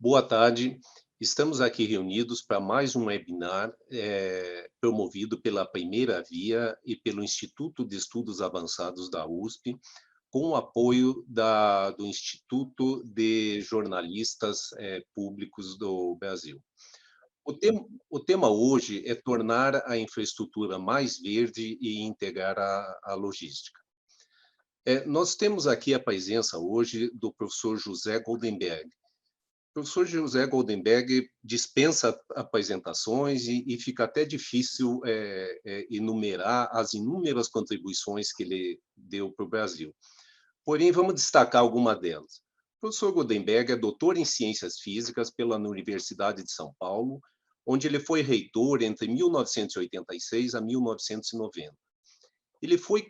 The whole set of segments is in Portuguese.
Boa tarde. Estamos aqui reunidos para mais um webinar promovido pela Primeira Via e pelo Instituto de Estudos Avançados da USP, com o apoio do Instituto de Jornalistas Públicos do Brasil. O tema hoje é tornar a infraestrutura mais verde e integrar a logística. Nós temos aqui a presença hoje do professor José Goldenberg. O professor José Goldenberg dispensa apresentações e fica até difícil enumerar as inúmeras contribuições que ele deu para o Brasil. Porém, vamos destacar alguma delas. O professor Goldenberg é doutor em Ciências Físicas pela Universidade de São Paulo, onde ele foi reitor entre 1986 a 1990. Ele foi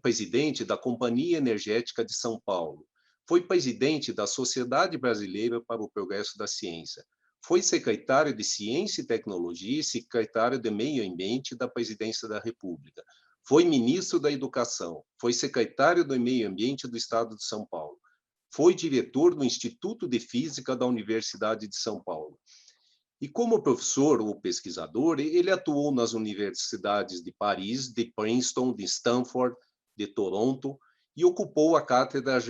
presidente da Companhia Energética de São Paulo, foi presidente da Sociedade Brasileira para o Progresso da Ciência, foi secretário de Ciência e Tecnologia e secretário de Meio Ambiente da Presidência da República, foi ministro da Educação, foi secretário do Meio Ambiente do Estado de São Paulo, foi diretor do Instituto de Física da Universidade de São Paulo. E como professor ou pesquisador, ele atuou nas universidades de Paris, de Princeton, de Stanford, de Toronto, e ocupou a cátedra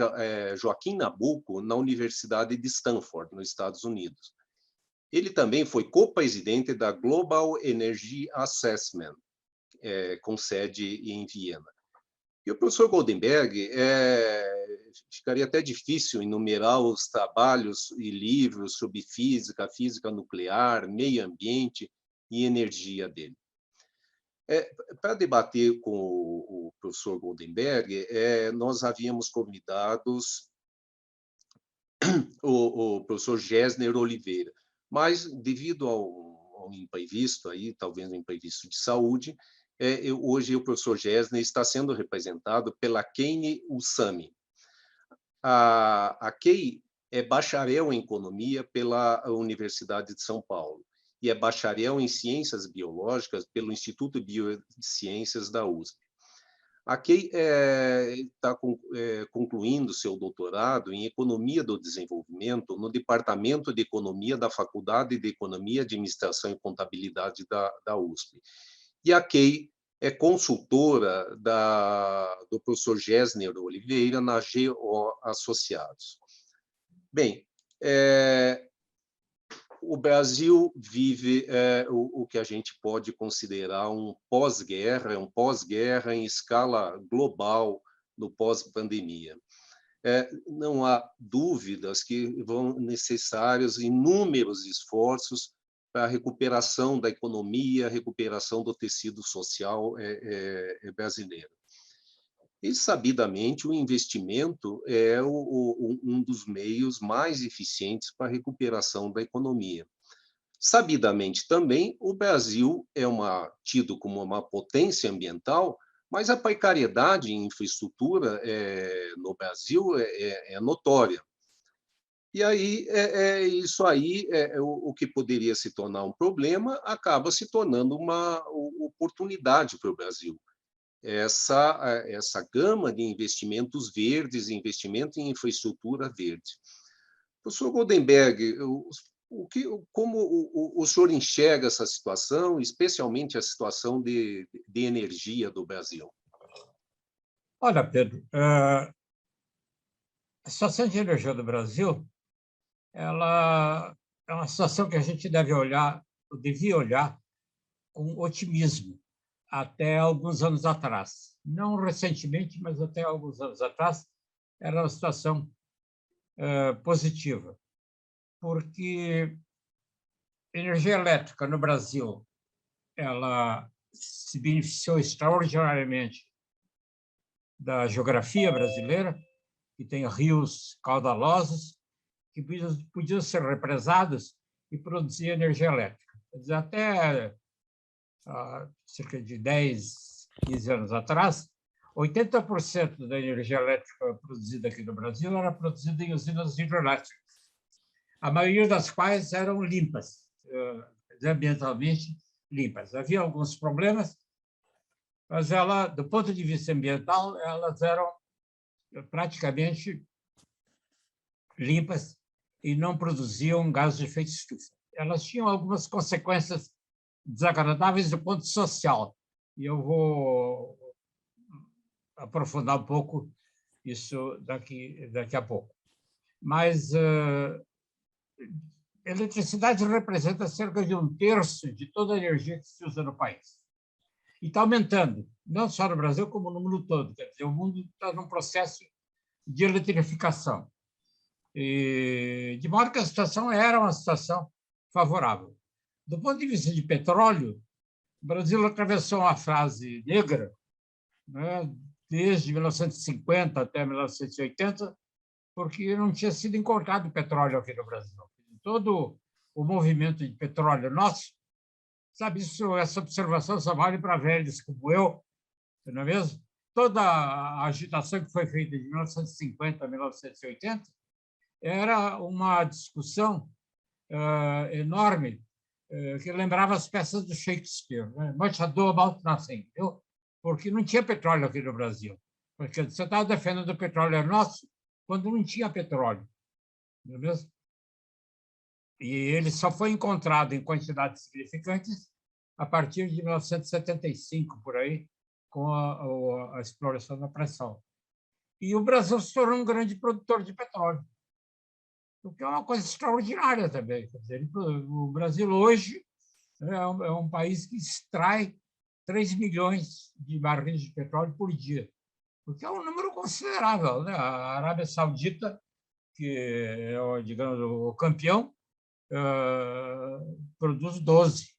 Joaquim Nabuco na Universidade de Stanford, nos Estados Unidos. Ele também foi co-presidente da Global Energy Assessment, com sede em Viena. E o professor Goldenberg, ficaria até difícil enumerar os trabalhos e livros sobre física, física nuclear, meio ambiente e energia dele. Para debater com o professor Goldenberg, nós havíamos convidados o professor Gessner Oliveira, mas devido ao imprevisto, aí, talvez um imprevisto de saúde, hoje o professor Gessner está sendo representado pela Kane Usami. A Kay é bacharel em Economia pela Universidade de São Paulo e é bacharel em Ciências Biológicas pelo Instituto de Biociências da USP. A Kay está concluindo seu doutorado em Economia do Desenvolvimento no Departamento de Economia da Faculdade de Economia, Administração e Contabilidade da USP. E a Kay é consultora do professor Gessner Oliveira na GO Associados. Bem, o Brasil vive o que a gente pode considerar um pós-guerra em escala global, no pós-pandemia. Não há dúvidas que vão necessários inúmeros esforços para a recuperação da economia, a recuperação do tecido social brasileiro. E, sabidamente, o investimento é um dos meios mais eficientes para a recuperação da economia. Sabidamente, também, o Brasil é tido como uma potência ambiental, mas a precariedade em infraestrutura no Brasil é notória. E aí, isso aí, o que poderia se tornar um problema, acaba se tornando uma oportunidade para o Brasil. Essa gama de investimentos verdes, investimento em infraestrutura verde. Professor Goldenberg, como o senhor enxerga essa situação, especialmente a situação de energia do Brasil? Olha, Pedro, a situação de energia do Brasil, ela é uma situação que a gente devia olhar com otimismo até alguns anos atrás. Não recentemente, mas até alguns anos atrás, era uma situação positiva, porque energia elétrica no Brasil ela se beneficiou extraordinariamente da geografia brasileira, que tem rios caudalosos, que podiam ser represados e produzir energia elétrica. Quer dizer, até cerca de 10, 15 anos atrás, 80% da energia elétrica produzida aqui no Brasil era produzida em usinas hidrelétricas, a maioria das quais eram limpas, ambientalmente limpas. Havia alguns problemas, mas do ponto de vista ambiental, elas eram praticamente limpas e não produziam gases de efeito estufa. Elas tinham algumas consequências desagradáveis do ponto social, e eu vou aprofundar um pouco isso daqui a pouco. Mas a eletricidade representa cerca de 1/3 de toda a energia que se usa no país. E está aumentando, não só no Brasil, como no mundo todo. Quer dizer, o mundo está num processo de eletrificação. E, de modo que a situação era uma situação favorável. Do ponto de vista de petróleo, o Brasil atravessou uma fase negra, né, desde 1950 até 1980, porque não tinha sido encontrado petróleo aqui no Brasil. Todo o movimento de petróleo nosso, sabe, essa observação só vale para velhos como eu, não é mesmo? Toda a agitação que foi feita de 1950 a 1980 era uma discussão enorme que lembrava as peças do Shakespeare, né? Much ado about nothing, viu? Porque não tinha petróleo aqui no Brasil. Porque você estava defendendo o petróleo nosso quando não tinha petróleo, não é mesmo? E ele só foi encontrado em quantidades significantes a partir de 1975, por aí, com a exploração da pré-sal. E o Brasil se tornou um grande produtor de petróleo, o que é uma coisa extraordinária também. Quer dizer, o Brasil hoje é um país que extrai 3 milhões de barris de petróleo por dia, o que é um número considerável, né? A Arábia Saudita, que é, digamos, o campeão, produz 12.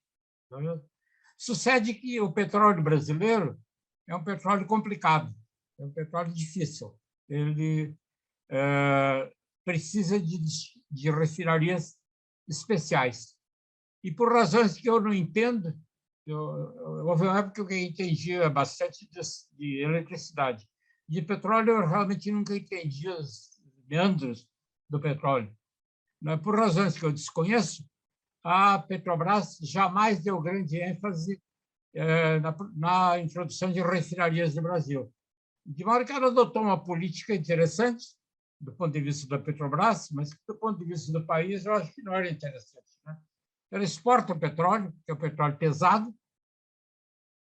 Sucede que o petróleo brasileiro é um petróleo complicado, é um petróleo difícil. Ele precisa de refinarias especiais. E por razões que eu não entendo, houve uma época que eu entendia bastante de eletricidade. De petróleo, eu realmente nunca entendi os meandros do petróleo. Por razões que eu desconheço, a Petrobras jamais deu grande ênfase na introdução de refinarias no Brasil. De modo que ela adotou uma política interessante, do ponto de vista da Petrobras, mas do ponto de vista do país, eu acho que não era interessante, né? Ela exporta o petróleo, que é o petróleo pesado,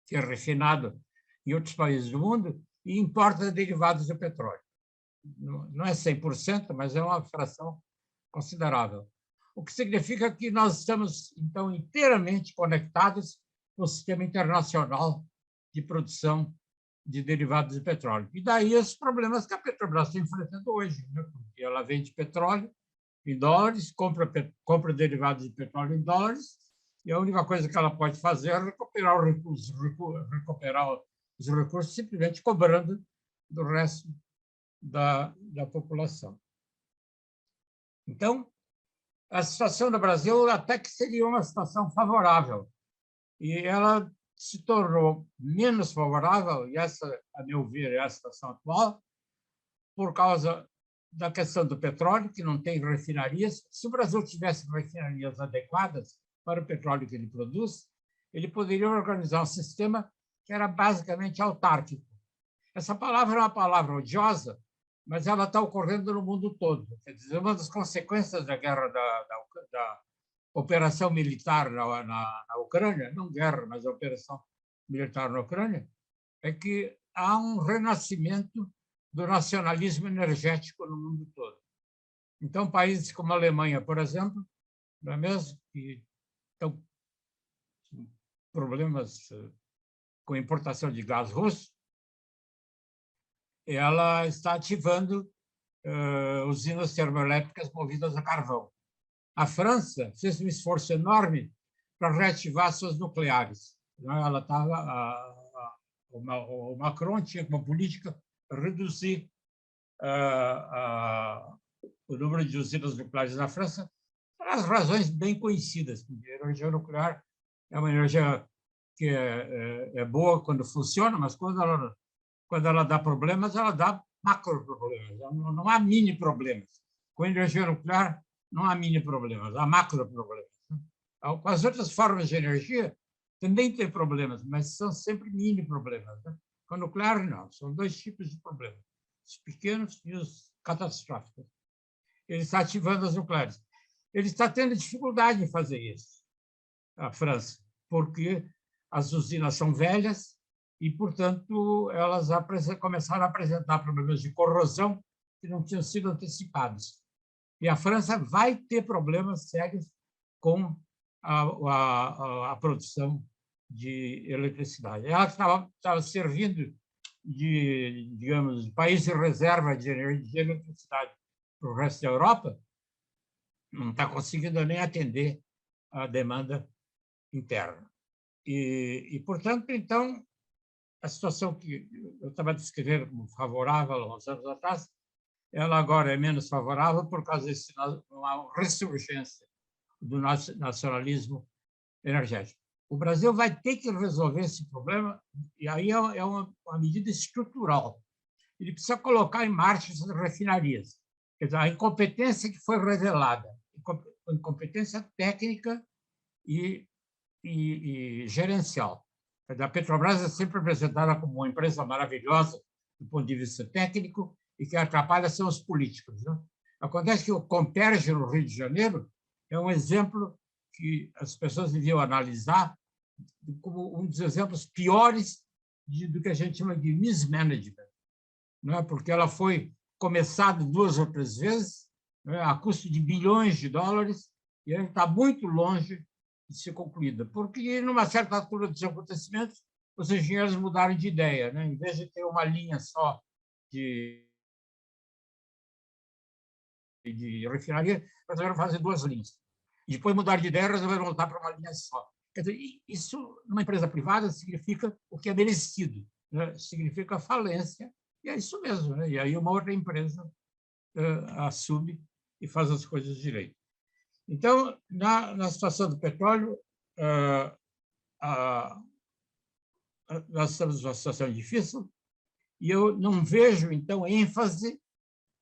que é refinado em outros países do mundo, e importa derivados do petróleo. Não é 100%, mas é uma fração considerável. O que significa que nós estamos, então, inteiramente conectados com o sistema internacional de produção de derivados de petróleo. E daí os problemas que a Petrobras está enfrentando hoje, né? Porque ela vende petróleo em dólares, compra derivados de petróleo em dólares, e a única coisa que ela pode fazer é recuperar os recursos simplesmente cobrando do resto da população. Então, a situação do Brasil até que seria uma situação favorável, e ela se tornou menos favorável, e essa, a meu ver, é a situação atual, por causa da questão do petróleo, que não tem refinarias. Se o Brasil tivesse refinarias adequadas para o petróleo que ele produz, ele poderia organizar um sistema que era basicamente autárquico. Essa palavra é uma palavra odiosa, mas ela está ocorrendo no mundo todo. Quer dizer, uma das consequências da guerra da operação militar na Ucrânia, não guerra, mas a operação militar na Ucrânia, é que há um renascimento do nacionalismo energético no mundo todo. Então, países como a Alemanha, por exemplo, não é mesmo, que estão com problemas com importação de gás russo, ela está ativando usinas termoelétricas movidas a carvão. A França fez um esforço enorme para reativar suas nucleares. Ela estava, o Macron tinha como política reduzir o número de usinas nucleares na França, por razões bem conhecidas, porque a energia nuclear é uma energia que é boa quando funciona, mas quando ela dá problemas, ela dá macro problemas, não há mini problemas. Com energia nuclear, não há mini problemas, há macro problemas. Com as outras formas de energia, também tem problemas, mas são sempre mini problemas, né? Com a nuclear, não. São dois tipos de problemas, os pequenos e os catastróficos. ele está ativando as nucleares. Ele está tendo dificuldade em fazer isso, a França, porque as usinas são velhas e, portanto, elas começaram a apresentar problemas de corrosão que não tinham sido antecipados. E a França vai ter problemas sérios com a produção de eletricidade. Ela estava servindo de, digamos, país de reserva de eletricidade para o resto da Europa, não está conseguindo nem atender a demanda interna. E, portanto, então, a situação que eu estava descrevendo como favorável há uns anos atrás, ela agora é menos favorável por causa de uma ressurgência do nacionalismo energético. O Brasil vai ter que resolver esse problema, e aí é uma medida estrutural. Ele precisa colocar em marcha essas refinarias. Quer dizer, a incompetência que foi revelada, incompetência técnica e gerencial. A Petrobras é sempre apresentada como uma empresa maravilhosa do ponto de vista técnico e que atrapalha são os políticos. Né? Acontece que o Comperj, no Rio de Janeiro, é um exemplo que as pessoas deviam analisar como um dos exemplos piores do que a gente chama de mismanagement, não é? Porque ela foi começada 2 ou 3 vezes, não é? A custo de bilhões de dólares, e ela está muito longe de ser concluída, porque, numa certa altura dos acontecimentos, os engenheiros mudaram de ideia. Né? Em vez de ter uma linha só de refinaria, resolveram fazer 2 linhas. E depois mudaram de ideia e resolveram voltar para uma linha só. Quer dizer, isso, numa empresa privada, significa o que é merecido, né? Significa falência, e é isso mesmo. Né? E aí uma outra empresa assume e faz as coisas direito. Então, na situação do petróleo, nós estamos numa situação difícil, e eu não vejo, então, ênfase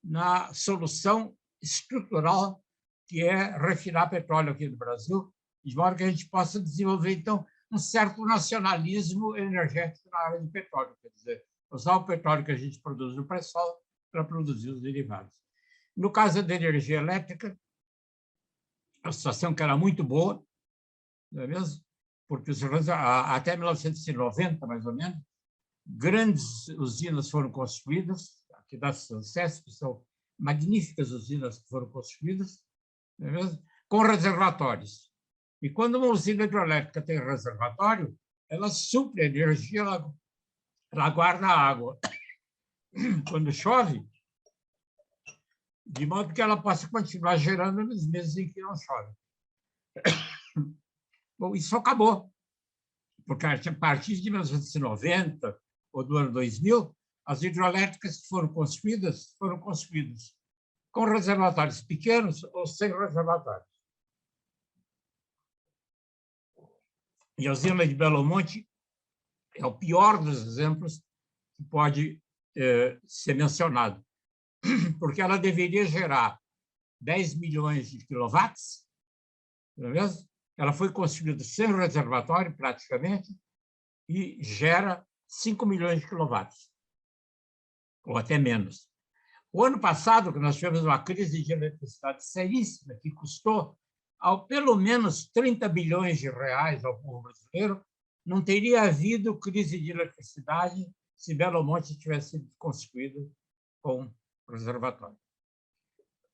na solução estrutural, que é refinar petróleo aqui no Brasil, de modo que a gente possa desenvolver, então, um certo nacionalismo energético na área de petróleo, quer dizer, usar o petróleo que a gente produz no pré-sal para produzir os derivados. No caso da energia elétrica, a situação que era muito boa, não é mesmo? Porque até 1990, mais ou menos, grandes usinas foram construídas, aqui da SANCESP, que são magníficas usinas que foram construídas, não é mesmo? Com reservatórios. E quando uma usina hidrelétrica tem reservatório, ela supre a energia, ela guarda a água. Quando chove, de modo que ela possa continuar gerando nos meses em que não chove. Bom, isso acabou, porque a partir de 1990 ou do ano 2000, as hidrelétricas que foram construídas com reservatórios pequenos ou sem reservatórios. E a usina de Belo Monte é o pior dos exemplos que pode ser mencionado, porque ela deveria gerar 10 milhões de quilowatts, não é mesmo? Ela foi construída sem reservatório, praticamente, e gera 5 milhões de quilowatts, ou até menos. O ano passado, que nós tivemos uma crise de eletricidade seríssima, que custou pelo menos 30 bilhões de reais ao povo brasileiro, não teria havido crise de eletricidade se Belo Monte tivesse sido construído com reservatório.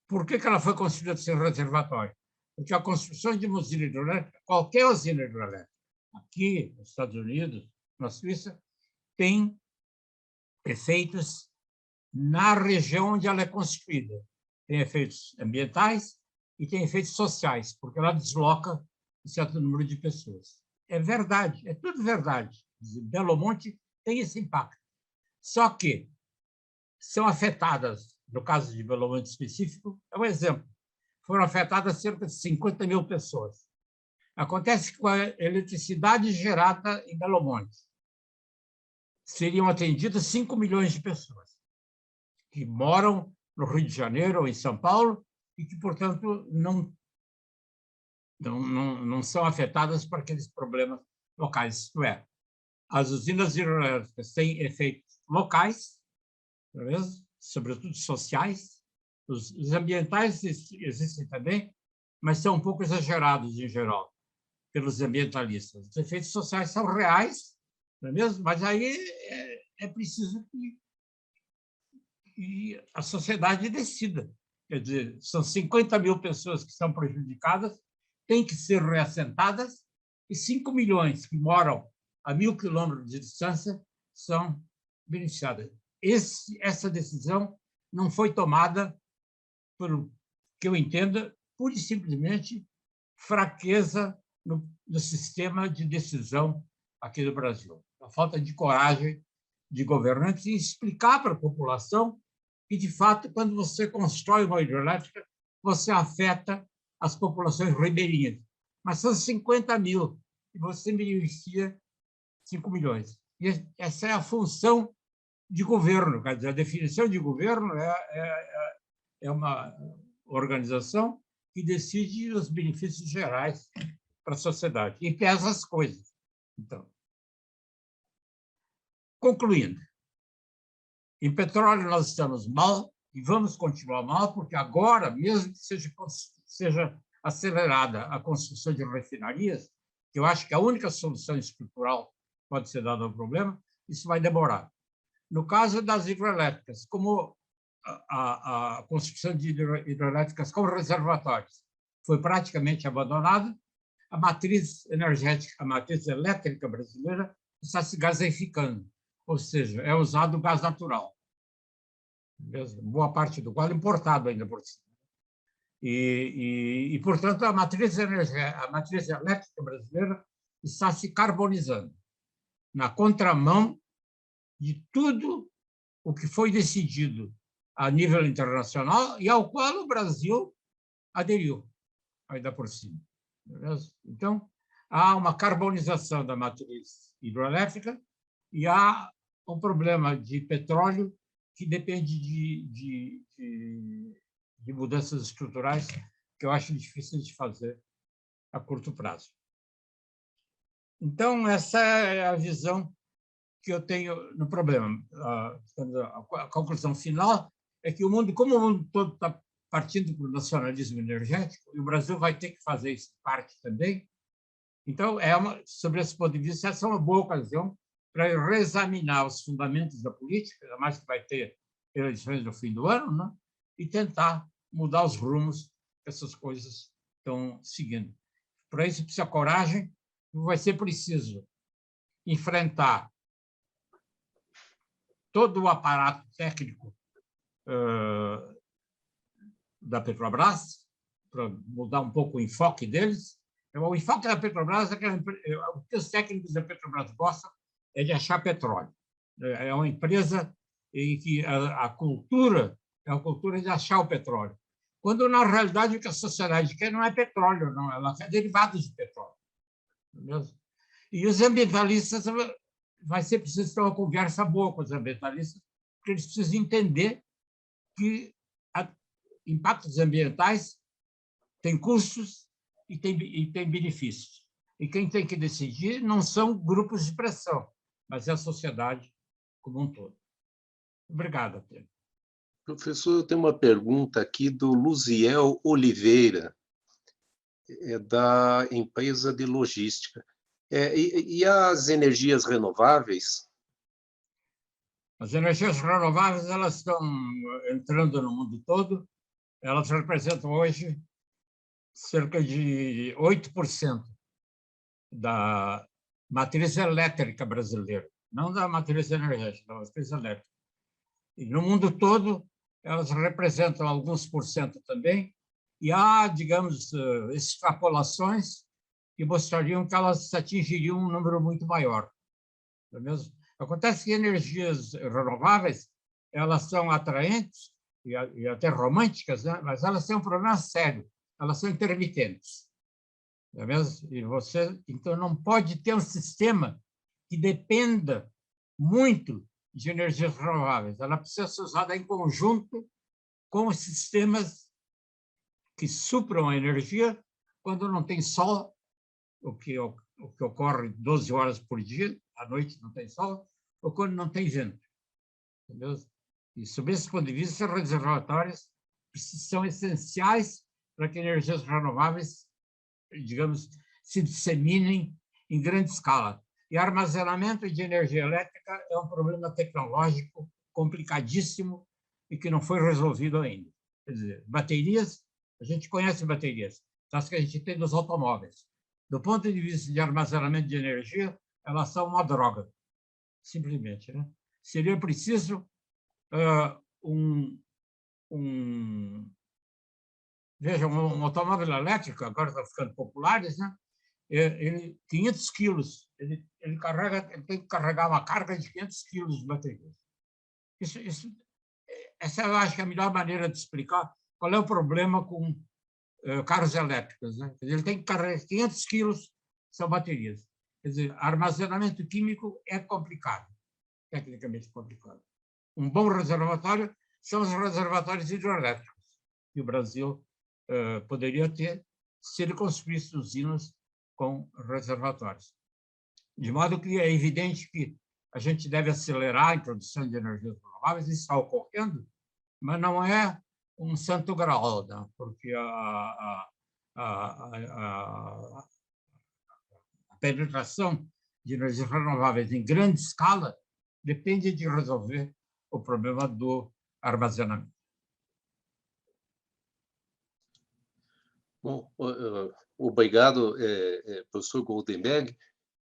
Por que ela foi construída sem reservatório? Porque a construção de uma usina hidrelétrica, qualquer usina hidrelétrica, aqui nos Estados Unidos, na Suíça, tem efeitos na região onde ela é construída. Tem efeitos ambientais e tem efeitos sociais, porque ela desloca um certo número de pessoas. É verdade, é tudo verdade. Belo Monte tem esse impacto. Só que são afetadas, no caso de Belo Monte específico, é um exemplo, foram afetadas cerca de 50 mil pessoas. Acontece que com a eletricidade gerada em Belo Monte, seriam atendidas 5 milhões de pessoas que moram no Rio de Janeiro ou em São Paulo e que, portanto, não são afetadas por aqueles problemas locais. Isto é, as usinas hidrelétricas têm efeitos locais, não é mesmo? Sobretudo sociais, Os ambientais existem também, mas são um pouco exagerados, em geral, pelos ambientalistas. Os efeitos sociais são reais, não é mesmo? Mas aí é preciso que a sociedade decida. Quer dizer, são 50 mil pessoas que são prejudicadas, têm que ser reassentadas, e 5 milhões que moram a 1.000 quilômetros de distância são beneficiadas. Essa decisão não foi tomada, pelo que eu entenda, pura e simplesmente fraqueza no sistema de decisão aqui no Brasil. A falta de coragem de governantes em explicar para a população que, de fato, quando você constrói uma hidrelétrica, você afeta as populações ribeirinhas. Mas são 50 mil e você beneficia 5 milhões. E essa é a função de governo. Quer dizer, a definição de governo é uma organização que decide os benefícios gerais para a sociedade e pesa as coisas. Então, concluindo, em petróleo nós estamos mal e vamos continuar mal, porque agora, mesmo que seja acelerada a construção de refinarias, que eu acho que a única solução estrutural pode ser dada ao problema, isso vai demorar. No caso das hidrelétricas, como a construção de hidrelétricas com reservatórios foi praticamente abandonada, a matriz energética, a matriz elétrica brasileira está se gaseificando, ou seja, é usado gás natural, boa parte do qual é importado ainda por cima. E portanto, a matriz elétrica brasileira está se carbonizando, na contramão de tudo o que foi decidido a nível internacional e ao qual o Brasil aderiu, ainda por cima. Beleza? Então, há uma carbonização da matriz hidroelétrica e há um problema de petróleo que depende de mudanças estruturais que eu acho difícil de fazer a curto prazo. Então, essa é a visão que eu tenho no problema. A conclusão final é que como o mundo todo está partindo para o nacionalismo energético, e o Brasil vai ter que fazer isso parte também, então, sobre esse ponto de vista, essa é uma boa ocasião para reexaminar os fundamentos da política, ainda mais que vai ter eleições no fim do ano, né? E tentar mudar os rumos que essas coisas estão seguindo. Para isso, precisa coragem, vai ser preciso enfrentar todo o aparato técnico da Petrobras, para mudar um pouco o enfoque deles. O enfoque da Petrobras é que o que os técnicos da Petrobras gostam é de achar petróleo. É uma empresa em que a cultura é a cultura de achar o petróleo, quando, na realidade, o que a sociedade quer não é petróleo, não, ela quer derivados de petróleo. Mesmo? E os ambientalistas, vai ser preciso ter uma conversa boa com os ambientalistas, porque eles precisam entender que impactos ambientais têm custos e têm benefícios. E quem tem que decidir não são grupos de pressão, mas é a sociedade como um todo. Obrigado, Pedro. Professor, eu tenho uma pergunta aqui do Luziel Oliveira, da empresa de logística. E as energias renováveis? As energias renováveis elas estão entrando no mundo todo. Elas representam hoje cerca de 8% da matriz elétrica brasileira, não da matriz energética, da matriz elétrica. E no mundo todo, elas representam alguns por cento também, e há, digamos, extrapolações que mostrariam que elas atingiriam um número muito maior. Não é mesmo? Acontece que energias renováveis elas são atraentes e até românticas, né? Mas elas têm um problema sério, elas são intermitentes. Não é mesmo? E você, então, não pode ter um sistema que dependa muito de energias renováveis. Ela precisa ser usada em conjunto com os sistemas que supram a energia quando não tem sol, o que ocorre 12 horas por dia, à noite não tem sol, ou quando não tem vento. Entendeu? E, sob esse ponto de vista, os reservatórios são essenciais para que energias renováveis, digamos, se disseminem em grande escala. E armazenamento de energia elétrica é um problema tecnológico complicadíssimo e que não foi resolvido ainda. Quer dizer, baterias, a gente conhece baterias, das que a gente tem nos automóveis. Do ponto de vista de armazenamento de energia, elas são uma droga, simplesmente, né? Seria preciso veja, um automóvel elétrico, agora está ficando populares, né? Ele 500 quilos, ele tem que carregar uma carga de 500 quilos de bateria. Essa eu acho que é a melhor maneira de explicar qual é o problema com carros elétricos, né? Ele tem que carregar 500 quilos, são baterias. Quer dizer, armazenamento químico é complicado, tecnicamente complicado. Um bom reservatório são os reservatórios hidroelétricos, que o Brasil poderia ter se ele construísse usinas com reservatórios. De modo que é evidente que a gente deve acelerar a introdução de energias renováveis, isso está ocorrendo, mas não é um santo graal, né? Porque a penetração de energias renováveis em grande escala depende de resolver o problema do armazenamento. Bom, obrigado, professor Goldenberg.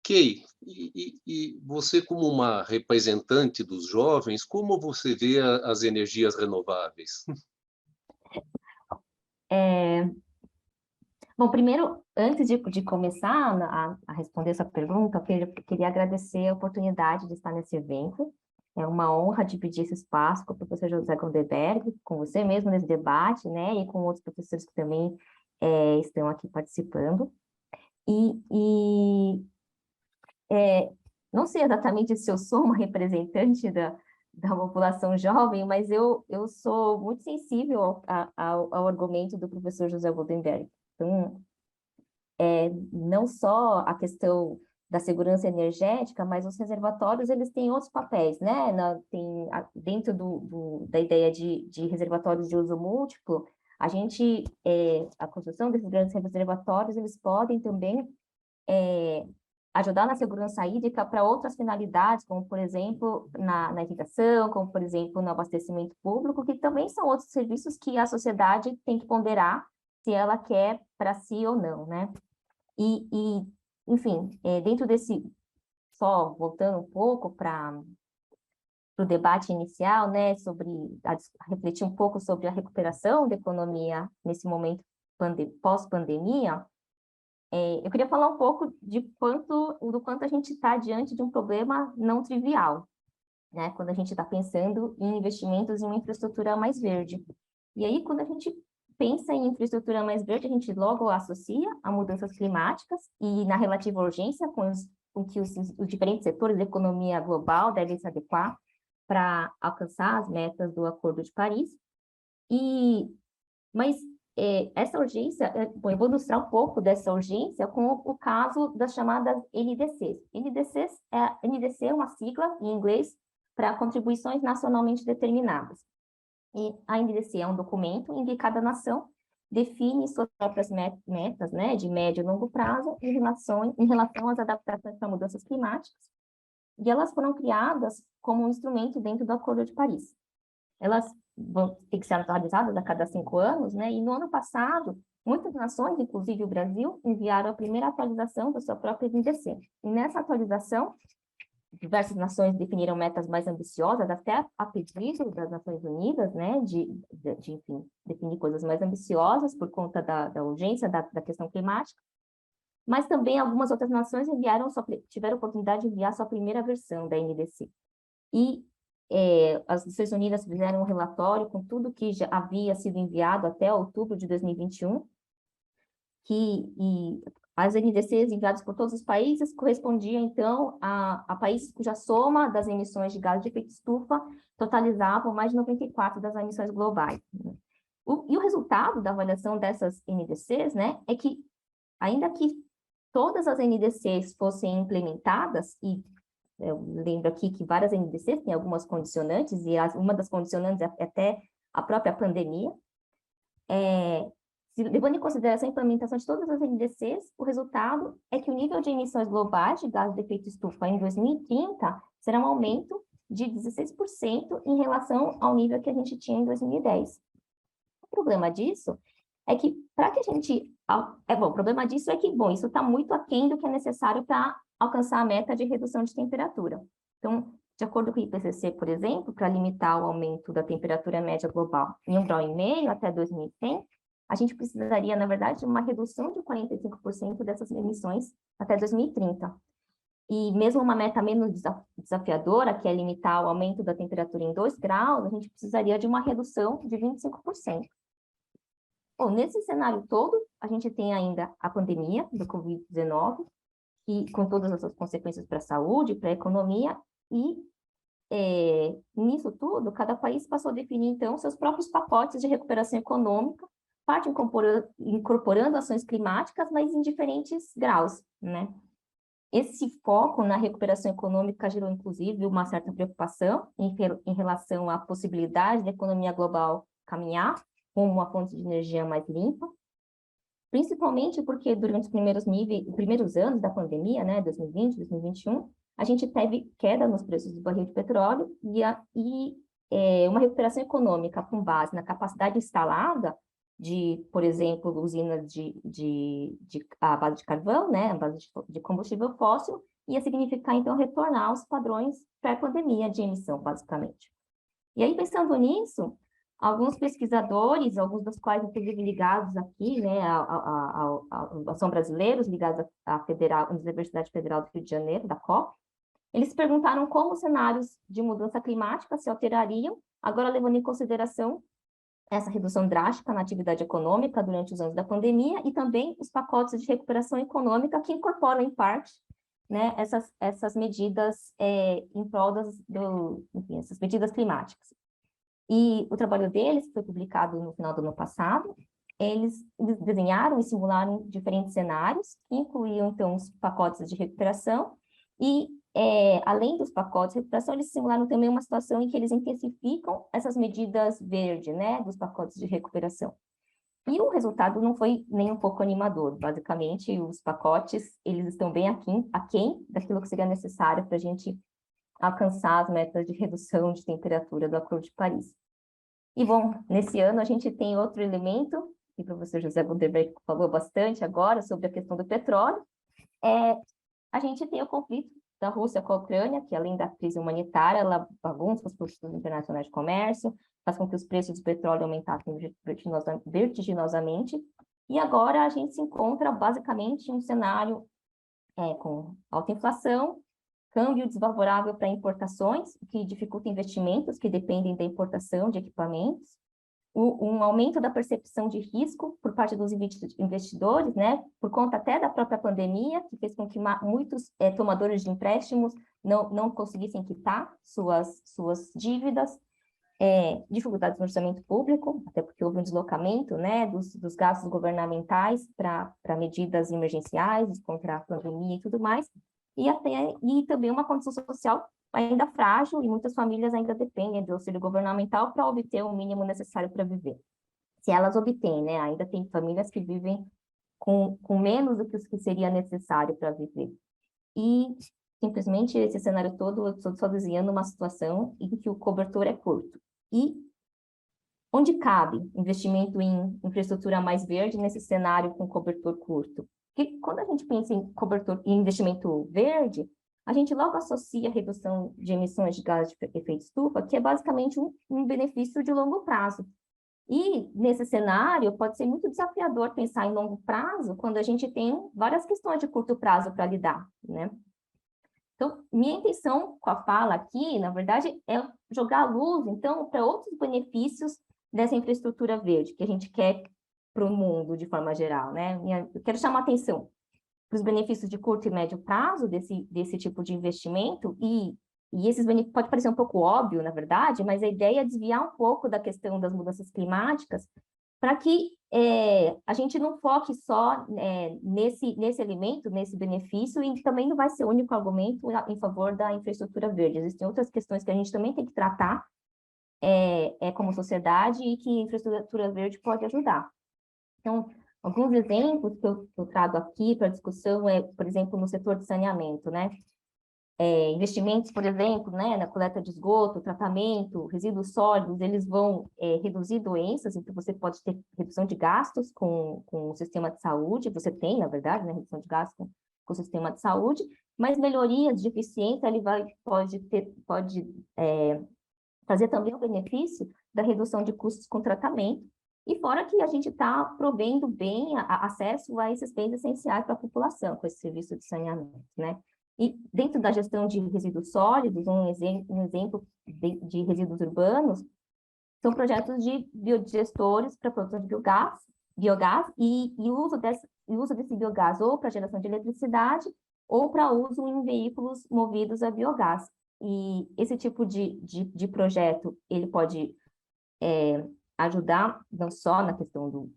Kay, e você, como uma representante dos jovens, como você vê as energias renováveis? Bom, primeiro, antes de começar a responder essa pergunta, eu queria agradecer a oportunidade de estar nesse evento. É uma honra dividir esse espaço com o professor José Goldenberg, com você mesmo nesse debate, né, e com outros professores que também estão aqui participando. Não sei exatamente se eu sou uma representante da população jovem, mas eu sou muito sensível ao argumento do professor José Goldenberg. Então, não só a questão da segurança energética, mas os reservatórios, eles têm outros papéis, né? Dentro da ideia de reservatórios de uso múltiplo, a construção desses grandes reservatórios, eles podem também ajudar na segurança hídrica para outras finalidades, como, por exemplo, na irrigação, como, por exemplo, no abastecimento público, que também são outros serviços que a sociedade tem que ponderar se ela quer para si ou não, né? Enfim, dentro desse, só voltando um pouco para o debate inicial, né, refletir um pouco sobre a recuperação da economia nesse momento pós-pandemia, eu queria falar um pouco do quanto a gente está diante de um problema não trivial, né, quando a gente está pensando em investimentos em uma infraestrutura mais verde. E aí, quando a gente pensa em infraestrutura mais verde, a gente logo associa a mudanças climáticas e na relativa urgência com que os diferentes setores da economia global devem se adequar para alcançar as metas do Acordo de Paris. Mas essa urgência, eu vou ilustrar um pouco dessa urgência com o caso das chamadas NDCs. NDC é uma sigla em inglês para Contribuições Nacionalmente Determinadas. E a NDC é um documento em que cada nação define suas próprias metas, né, de médio e longo prazo em relação às adaptações para mudanças climáticas. E elas foram criadas como um instrumento dentro do Acordo de Paris. Elas vão ter que ser atualizadas a cada 5 anos, né? E no ano passado, muitas nações, inclusive o Brasil, enviaram a primeira atualização da sua própria NDC. E nessa atualização, diversas nações definiram metas mais ambiciosas, até a pedido das Nações Unidas, né, enfim, definir coisas mais ambiciosas por conta da urgência da questão climática, mas também algumas outras nações tiveram a oportunidade de enviar sua primeira versão da NDC. E as Nações Unidas fizeram um relatório com tudo que já havia sido enviado até outubro de 2021, e as NDCs enviadas por todos os países correspondiam, então, a países cuja soma das emissões de gás de efeito estufa totalizavam mais de 94% das emissões globais. E o resultado da avaliação dessas NDCs, né, é que, ainda que todas as NDCs fossem implementadas, e eu lembro aqui que várias NDCs têm algumas condicionantes, e uma das condicionantes é até a própria pandemia, levando em consideração a implementação de todas as NDCs, o resultado é que o nível de emissões globais de gases de efeito estufa em 2030 será um aumento de 16% em relação ao nível que a gente tinha em 2010. O problema disso é que, para que a gente... o problema disso é que, isso está muito aquém do que é necessário para alcançar a meta de redução de temperatura. Então, de acordo com o IPCC, por exemplo, para limitar o aumento da temperatura média global em 1,5 grau até 2100, a gente precisaria, na verdade, de uma redução de 45% dessas emissões até 2030. E mesmo uma meta menos desafiadora, que é limitar o aumento da temperatura em 2 graus, a gente precisaria de uma redução de 25%. Bom, nesse cenário todo, a gente tem ainda a pandemia do Covid-19, e com todas as suas consequências para a saúde, para a economia, e nisso tudo, cada país passou a definir, então, seus próprios pacotes de recuperação econômica, parte incorporando ações climáticas, mas em diferentes graus, né? Esse foco na recuperação econômica gerou, inclusive, uma certa preocupação em relação à possibilidade da economia global caminhar como uma fonte de energia mais limpa, principalmente porque durante os primeiros anos da pandemia, né, 2020, 2021, a gente teve queda nos preços do barril de petróleo e uma recuperação econômica com base na capacidade instalada de, por exemplo, usinas à base de carvão, né, à base de combustível fóssil, ia significar, então, retornar aos padrões pré-pandemia de emissão, basicamente. E aí, pensando nisso, alguns pesquisadores, alguns dos quais, inclusive, ligados aqui, né, são brasileiros, ligados à Universidade Federal do Rio de Janeiro, da COP, eles perguntaram como os cenários de mudança climática se alterariam, agora levando em consideração essa redução drástica na atividade econômica durante os anos da pandemia e também os pacotes de recuperação econômica que incorporam, em parte, né, essas medidas em prol essas medidas climáticas. E o trabalho deles, que foi publicado no final do ano passado, eles desenharam e simularam diferentes cenários, que incluíam, então, os pacotes de recuperação, e, além dos pacotes de recuperação, eles simularam também uma situação em que eles intensificam essas medidas verde, né, dos pacotes de recuperação. E o resultado não foi nem um pouco animador. Basicamente, os pacotes, eles estão bem aquém daquilo que seria necessário para a gente alcançar as metas de redução de temperatura do Acordo de Paris. E, bom, nesse ano a gente tem outro elemento, que o professor José Gunderberg falou bastante agora, sobre a questão do petróleo. A gente tem o conflito da Rússia com a Ucrânia, que além da crise humanitária, ela bagunça os fluxos internacionais de comércio, faz com que os preços do petróleo aumentassem vertiginosamente, e agora a gente se encontra basicamente em um cenário com alta inflação, câmbio desfavorável para importações, o que dificulta investimentos que dependem da importação de equipamentos, um aumento da percepção de risco por parte dos investidores, né, por conta até da própria pandemia, que fez com que muitos tomadores de empréstimos não conseguissem quitar suas dívidas, dificuldades no orçamento público, até porque houve um deslocamento, né, dos gastos governamentais para medidas emergenciais contra a pandemia e tudo mais, e também uma condição social ainda frágil, e muitas famílias ainda dependem do auxílio governamental para obter o mínimo necessário para viver. Se elas obtêm, né? Ainda tem famílias que vivem com menos do que o que seria necessário para viver. E, simplesmente, esse cenário todo, eu estou só desenhando uma situação em que o cobertor é curto. E onde cabe investimento em infraestrutura mais verde nesse cenário com cobertor curto? Porque quando a gente pensa em investimento verde, a gente logo associa a redução de emissões de gases de efeito estufa, que é basicamente um benefício de longo prazo. E, nesse cenário, pode ser muito desafiador pensar em longo prazo, quando a gente tem várias questões de curto prazo para lidar, né? Então, minha intenção com a fala aqui, na verdade, é jogar a luz, então, para outros benefícios dessa infraestrutura verde, que a gente quer para o mundo, de forma geral, né? Eu quero chamar a atenção para os benefícios de curto e médio prazo desse tipo de investimento, e esses benefícios pode parecer um pouco óbvio, na verdade, mas a ideia é desviar um pouco da questão das mudanças climáticas para que a gente não foque só nesse elemento, nesse benefício, e também não vai ser o único argumento em favor da infraestrutura verde. Existem outras questões que a gente também tem que tratar como sociedade e que a infraestrutura verde pode ajudar. Então, alguns exemplos que eu trago aqui para discussão por exemplo, no setor de saneamento, né? Investimentos, por exemplo, né, na coleta de esgoto, tratamento, resíduos sólidos, eles vão reduzir doenças, então você pode ter redução de gastos com o sistema de saúde, você tem, na verdade, né, redução de gastos com o sistema de saúde, mas melhorias de eficiência, ele pode trazer também o benefício da redução de custos com tratamento, e fora que a gente está provendo bem acesso a esses bens essenciais para a população, com esse serviço de saneamento, né? E dentro da gestão de resíduos sólidos, um exemplo de resíduos urbanos, são projetos de biodigestores para produção de biogás e uso desse biogás ou para geração de eletricidade ou para uso em veículos movidos a biogás. E esse tipo de projeto, ele pode ajudar não só na questão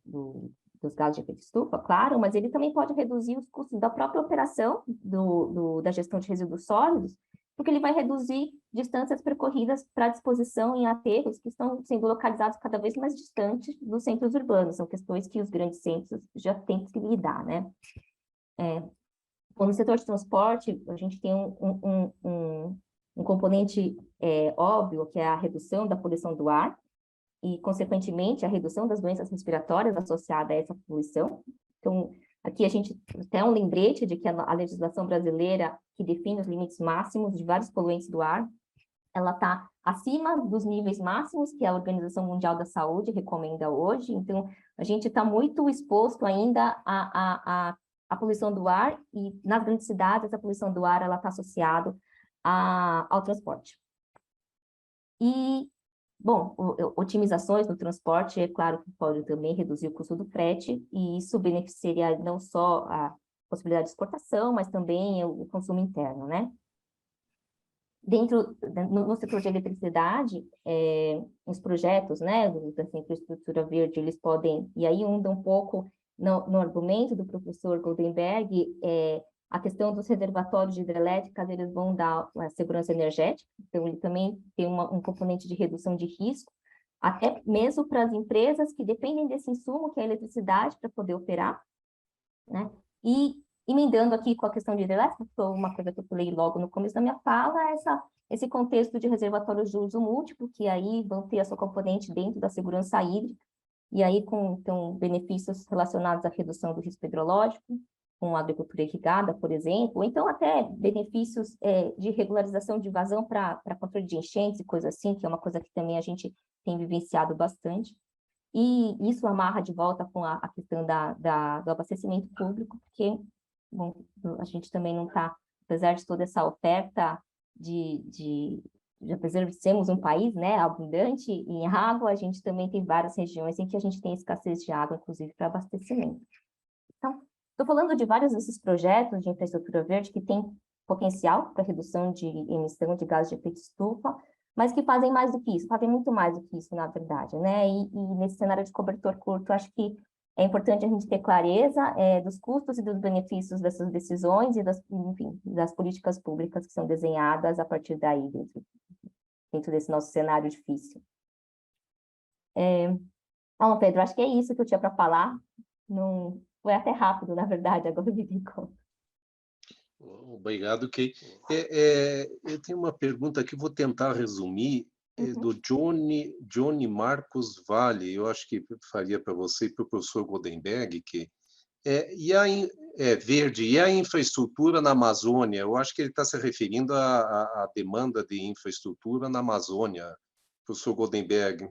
dos gases de efeito estufa, claro, mas ele também pode reduzir os custos da própria operação da gestão de resíduos sólidos, porque ele vai reduzir distâncias percorridas para disposição em aterros que estão sendo localizados cada vez mais distantes dos centros urbanos, são questões que os grandes centros já têm que lidar, né? No setor de transporte, a gente tem um componente óbvio, que é a redução da poluição do ar, e, consequentemente, a redução das doenças respiratórias associada a essa poluição. Então, aqui a gente tem um lembrete de que a legislação brasileira, que define os limites máximos de vários poluentes do ar, ela está acima dos níveis máximos que a Organização Mundial da Saúde recomenda hoje. Então, a gente está muito exposto ainda à poluição do ar, e nas grandes cidades, essa poluição do ar está associada ao transporte. E bom, otimizações no transporte, é claro que pode também reduzir o custo do frete, e isso beneficiaria não só a possibilidade de exportação, mas também o consumo interno, né? No setor de eletricidade, os projetos, né, da infraestrutura verde, eles podem, e aí anda um pouco no argumento do professor Goldenberg, a questão dos reservatórios de hidrelétricas, eles vão dar uma segurança energética, então ele também tem um componente de redução de risco, até mesmo para as empresas que dependem desse insumo, que é a eletricidade, para poder operar, né? E emendando aqui com a questão de hidrelétrica, que foi uma coisa que eu falei logo no começo da minha fala, esse contexto de reservatórios de uso múltiplo, que aí vão ter a sua componente dentro da segurança hídrica, e aí com benefícios relacionados à redução do risco hidrológico, com a agricultura irrigada, por exemplo, ou então até benefícios de regularização de vazão para controle de enchentes e coisa assim, que é uma coisa que também a gente tem vivenciado bastante. E isso amarra de volta com a questão do abastecimento público, porque, bom, a gente também não está, apesar de toda essa oferta apesar de sermos um país, né, abundante em água, a gente também tem várias regiões em que a gente tem escassez de água, inclusive para abastecimento. Então, estou falando de vários desses projetos de infraestrutura verde que têm potencial para redução de emissão de gases de efeito estufa, mas que fazem mais do que isso, fazem muito mais do que isso, na verdade, né? E nesse cenário de cobertor curto, acho que é importante a gente ter clareza dos custos e dos benefícios dessas decisões e enfim, das políticas públicas que são desenhadas a partir daí, dentro desse nosso cenário difícil. Bom, Pedro, acho que é isso que eu tinha para falar. Não, foi até rápido, na verdade, agora eu me dei conta. Obrigado, Kay. Eu tenho uma pergunta que vou tentar resumir, do Johnny Marcos Vale. Eu acho que faria para você e para o professor Goldenberg, que verde, e a infraestrutura na Amazônia? Eu acho que ele está se referindo à demanda de infraestrutura na Amazônia, professor Goldenberg.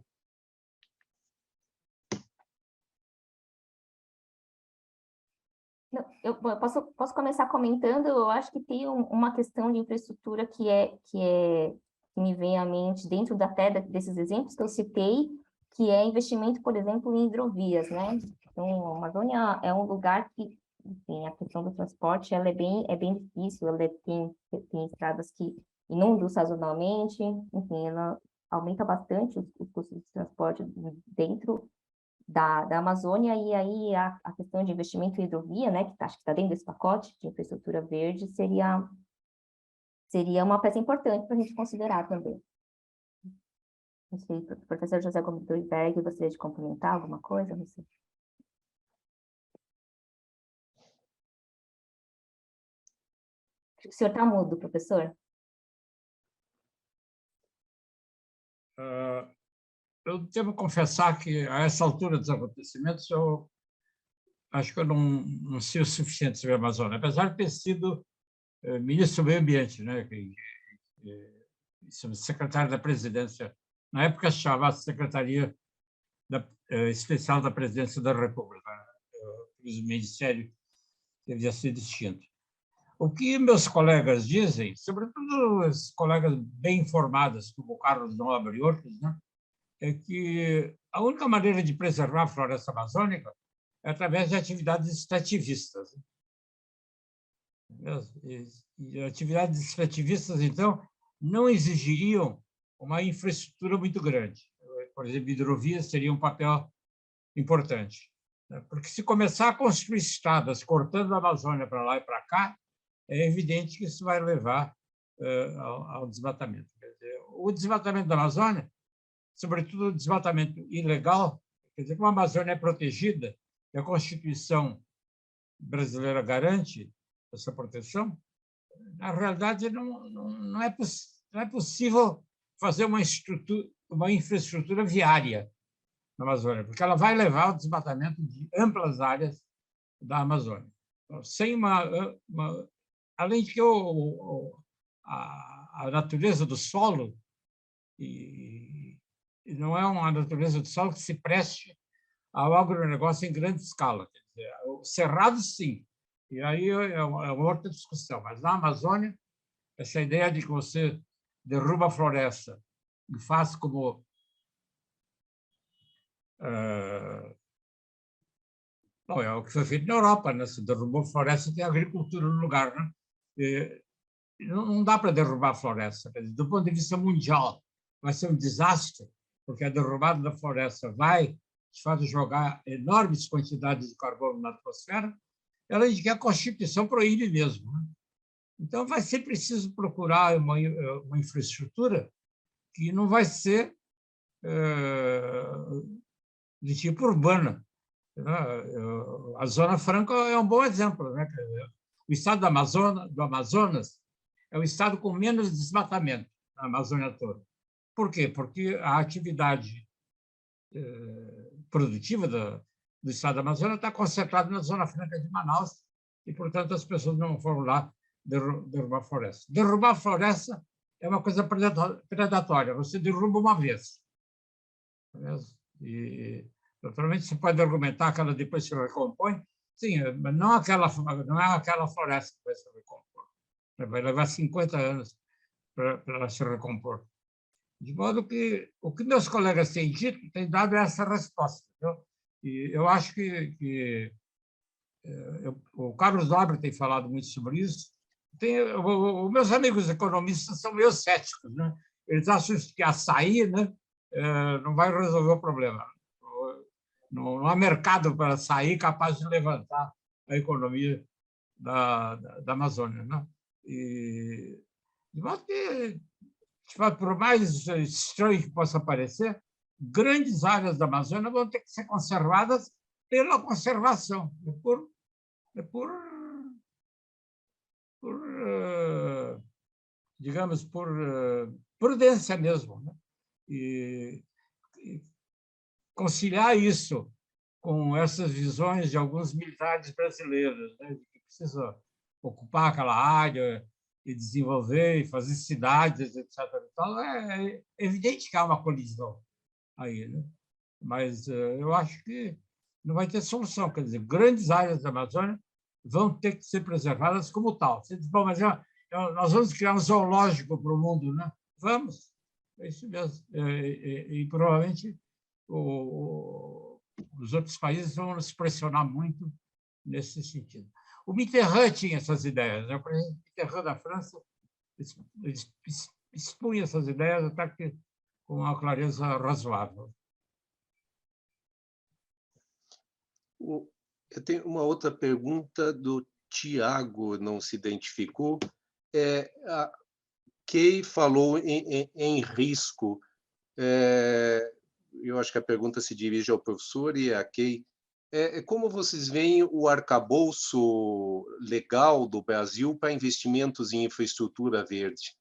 Eu posso começar comentando. Eu acho que tem uma questão de infraestrutura que me vem à mente dentro desses exemplos que eu citei, que é investimento, por exemplo, em hidrovias, né? Então, a Amazônia é um lugar que, enfim, a questão do transporte ela é bem difícil, ela tem estradas que inundam sazonalmente, enfim, ela aumenta bastante os custos de transporte dentro da Amazônia, e aí a questão de investimento em hidrovia, né, que acho que está dentro desse pacote de infraestrutura verde, seria uma peça importante para a gente considerar também. Não sei, o professor José Goldberg, gostaria de complementar alguma coisa? Não sei. O senhor está mudo, professor? Eu devo confessar que, a essa altura dos acontecimentos, eu acho que eu não sei o suficiente sobre a Amazônia, apesar de ter sido ministro do Meio Ambiente, né? Secretário da Presidência. Na época, se chamava Secretaria Especial da Presidência da República. O ministério que havia sido extinto. O que meus colegas dizem, sobretudo os colegas bem informados, como o Carlos Nobre e outros, né, é que a única maneira de preservar a floresta amazônica é através de atividades extrativistas. E atividades extrativistas, então, não exigiriam uma infraestrutura muito grande. Por exemplo, hidrovias teriam um papel importante. Porque se começar a construir estradas cortando a Amazônia para lá e para cá, é evidente que isso vai levar ao desmatamento. Quer dizer, o desmatamento da Amazônia, sobretudo o desmatamento ilegal, quer dizer, como a Amazônia é protegida, e a Constituição brasileira garante essa proteção, na realidade não é possível fazer uma infraestrutura viária na Amazônia, porque ela vai levar ao desmatamento de amplas áreas da Amazônia. Sem além de que a natureza do solo e não é uma natureza do solo que se preste ao agronegócio em grande escala. Quer dizer, o cerrado, sim, e aí é uma outra discussão, mas na Amazônia, essa ideia de que você derruba a floresta e faz como bom, é o que foi feito na Europa, né? Se derrubou floresta e tem agricultura no lugar, né? Não dá para derrubar a floresta. Do ponto de vista mundial, vai ser um desastre, porque a derrubada da floresta vai, de fato, jogar enormes quantidades de carbono na atmosfera, além de que a Constituição proíbe mesmo. Né? Então, vai ser preciso procurar uma infraestrutura que não vai ser de tipo urbana. A Zona Franca é um bom exemplo. Né? O estado do Amazonas é o estado com menos desmatamento na Amazônia toda. Por quê? Porque a atividade produtiva do estado do Amazonas está concentrada na Zona Franca de Manaus e, portanto, as pessoas não foram lá derrubar a floresta. Derrubar a floresta é uma coisa predatória. Você derruba uma vez. E, naturalmente, você pode argumentar que ela depois se recompõe. Sim, mas não é aquela floresta que vai se recompor. Vai levar 50 anos para ela se recompor. De modo que o que meus colegas têm dito tem dado essa resposta. Viu? E eu acho que o Carlos Nobre tem falado muito sobre isso. Os meus amigos economistas são meio céticos. Né? Eles acham que açaí, né, não vai resolver o problema. Não há mercado para açaí capaz de levantar a economia da Amazônia. Né? E, de modo que, por mais estranho que possa parecer, grandes áreas da Amazônia vão ter que ser conservadas pela conservação, digamos, por prudência mesmo. Né? E conciliar isso com essas visões de alguns militares brasileiros, né, de que precisa ocupar aquela área e desenvolver e fazer cidades, etc. É evidente que há uma colisão aí, né? Mas eu acho que não vai ter solução. Quer dizer, grandes áreas da Amazônia vão ter que ser preservadas como tal. Você diz, bom, mas nós vamos criar um zoológico para o mundo, né? Vamos, é isso mesmo. E provavelmente os outros países vão nos pressionar muito nesse sentido. O Mitterrand tinha essas ideias. Né? O presidente Mitterrand da França expunha essas ideias até que com uma clareza razoável. Eu tenho uma outra pergunta do Tiago, não se identificou. Kay falou em risco Eu acho que a pergunta se dirige ao professor e a Kay. Como vocês veem o arcabouço legal do Brasil para investimentos em infraestrutura verde?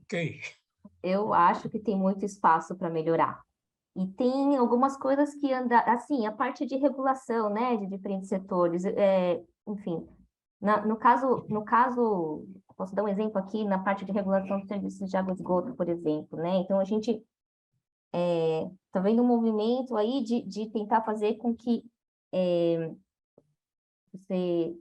Ok. Eu acho que tem muito espaço para melhorar. E tem algumas coisas que andam, assim, a parte de regulação, né, de diferentes setores, enfim, no caso, posso dar um exemplo aqui na parte de regulação de serviços de água e esgoto, por exemplo, né? Então a gente está vendo um movimento aí de tentar fazer com que você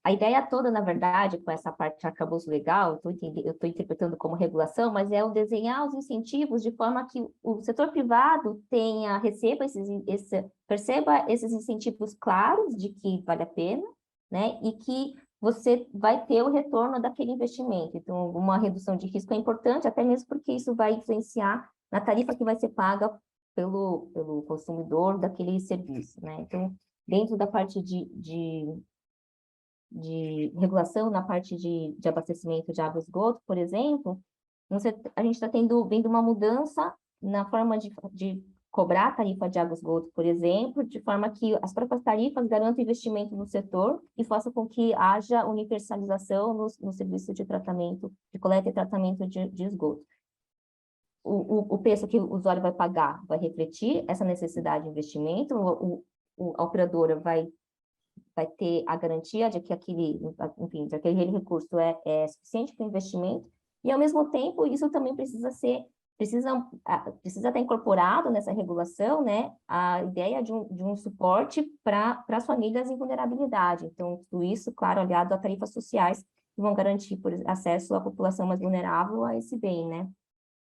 a ideia toda, na verdade, com essa parte de arcabouço legal, eu estou interpretando como regulação, mas é o desenhar os incentivos de forma que o setor privado perceba esses incentivos claros de que vale a pena, né? E que você vai ter o retorno daquele investimento. Então, uma redução de risco é importante, até mesmo porque isso vai influenciar na tarifa que vai ser paga pelo consumidor daquele serviço, né? Então, dentro da parte de regulação na parte de abastecimento de água e esgoto, por exemplo, a gente está vendo uma mudança na forma de cobrar a tarifa de água e esgoto, por exemplo, de forma que as próprias tarifas garantam investimento no setor e façam com que haja universalização no serviço de tratamento, de coleta e tratamento de esgoto. O preço que o usuário vai pagar vai refletir essa necessidade de investimento, a operadora vai ter a garantia de que aquele recurso é suficiente para o investimento, e, ao mesmo tempo, isso também precisa estar incorporado nessa regulação, né, a ideia de um suporte para as famílias em vulnerabilidade. Então, tudo isso, claro, aliado a tarifas sociais que vão garantir acesso à população mais vulnerável a esse bem, né.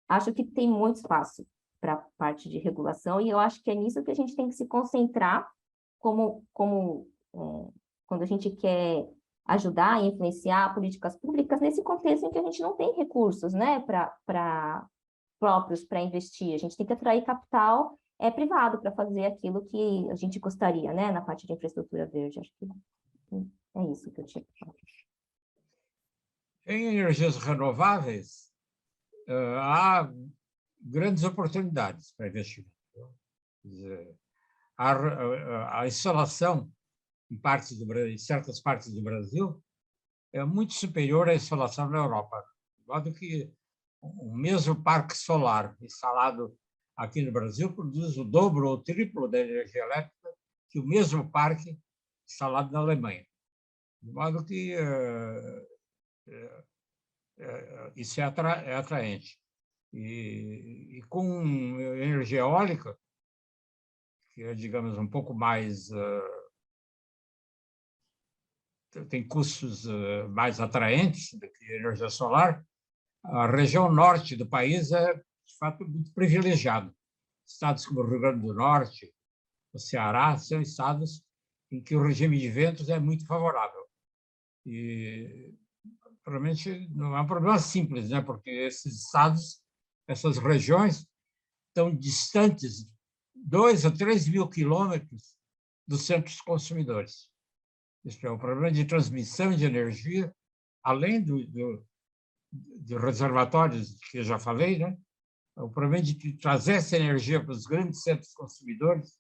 Acho que tem muito espaço para a parte de regulação, e eu acho que é nisso que a gente tem que se concentrar quando a gente quer ajudar e influenciar políticas públicas nesse contexto em que a gente não tem recursos, né, próprios para investir. A gente tem que atrair capital privado para fazer aquilo que a gente gostaria, né, na parte de infraestrutura verde. Acho que é isso que eu tinha que falar. Em energias renováveis, há grandes oportunidades para investimento. A instalação em certas partes do Brasil é muito superior à instalação na Europa, de modo que o mesmo parque solar instalado aqui no Brasil produz o dobro ou o triplo da energia elétrica que o mesmo parque instalado na Alemanha. De modo que isso é atraente. E com energia eólica, que é, digamos, um pouco mais... tem custos mais atraentes do que a energia solar, a região norte do país é, de fato, muito privilegiada. Estados como o Rio Grande do Norte, o Ceará, são estados em que o regime de ventos é muito favorável. E, provavelmente, não é um problema simples, né? Porque esses estados, essas regiões, estão distantes 2 a 3 mil quilômetros dos centros consumidores. Isso é um problema de transmissão de energia, além de reservatórios, que eu já falei, né? O problema de trazer essa energia para os grandes centros consumidores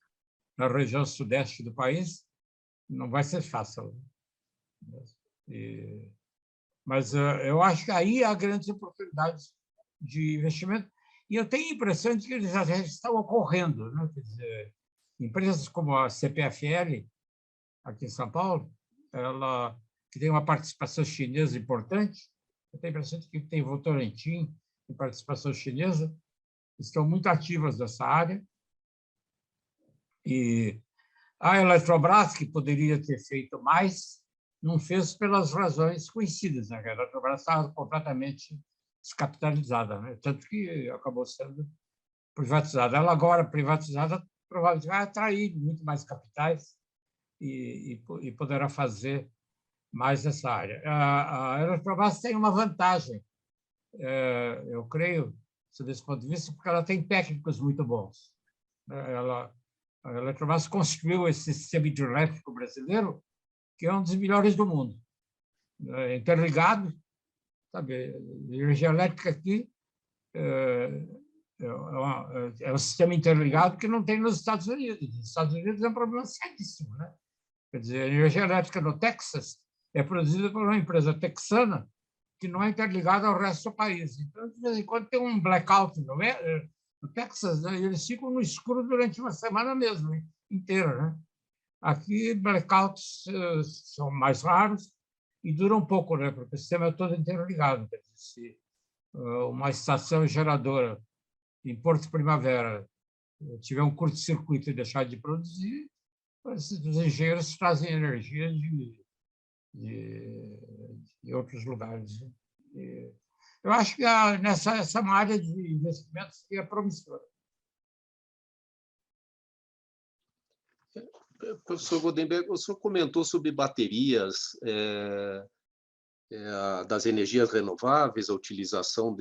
na região sudeste do país não vai ser fácil. Mas eu acho que aí há grandes oportunidades de investimento, e eu tenho a impressão de que eles já estão ocorrendo, né? Quer dizer, empresas como a CPFL, aqui em São Paulo, ela que tem uma participação chinesa importante, eu tenho a impressão de que tem Votorantim, tem participação chinesa, estão muito ativas nessa área, e a Eletrobras, que poderia ter feito mais, não fez pelas razões conhecidas, né? A Eletrobras estava completamente descapitalizada, né? Tanto que acabou sendo privatizada. Ela agora, privatizada, provavelmente vai atrair muito mais capitais e poderá fazer mais nessa área. A Eletrobras tem uma vantagem, eu creio, desse ponto de vista, porque ela tem técnicos muito bons. A Eletrobras construiu esse sistema hidrelétrico brasileiro, que é um dos melhores do mundo. interligado, sabe? A energia elétrica aqui é um sistema interligado que não tem nos Estados Unidos. Nos Estados Unidos é um problema seríssimo, né? Quer dizer, a energia elétrica no Texas é produzida por uma empresa texana que não é interligada ao resto do país. Então, de vez em quando, tem um blackout no Texas, né? E eles ficam no escuro durante uma semana mesmo, inteira, né? Aqui, blackouts são mais raros e duram pouco, né? Porque o sistema é todo interligado. Quer dizer, se uma estação geradora em Porto Primavera tiver um curto-circuito e deixar de produzir, os engenheiros trazem energia de outros lugares. Eu acho que essa é uma área de investimentos que é promissora. Professor Goldenberg, o senhor comentou sobre baterias, das energias renováveis, a utilização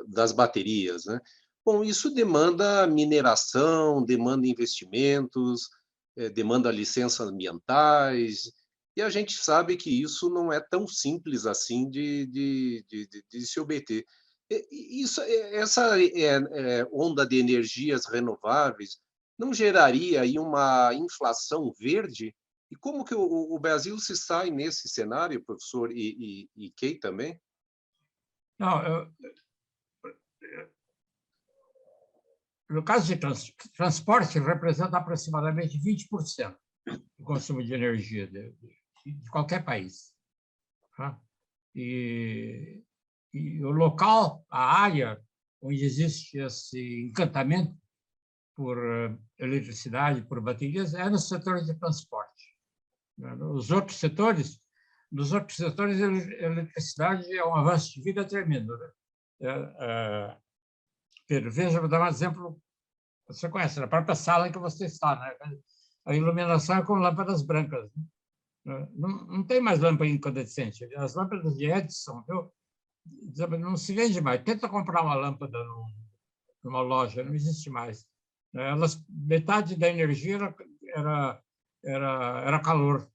das baterias, né? Bom, isso demanda mineração, demanda investimentos, demanda licenças ambientais, e a gente sabe que isso não é tão simples assim de se obter. Essa onda de energias renováveis não geraria aí uma inflação verde? E como que o Brasil se sai nesse cenário, professor, e Key também? Não, no caso de transporte, representa aproximadamente 20% do consumo de energia de qualquer país. Tá? E o local, a área onde existe esse encantamento por eletricidade, por baterias, é no setor de transporte. Nos outros setores, a eletricidade é um avanço de vida tremendo, né? Pedro, veja, vou dar um exemplo. Você conhece, na própria sala em que você está, né? A iluminação é com lâmpadas brancas. Né? Não tem mais lâmpada incandescente. As lâmpadas de Edison, viu? Não se vende mais. Tenta comprar uma lâmpada numa loja, não existe mais. Metade da energia era calor.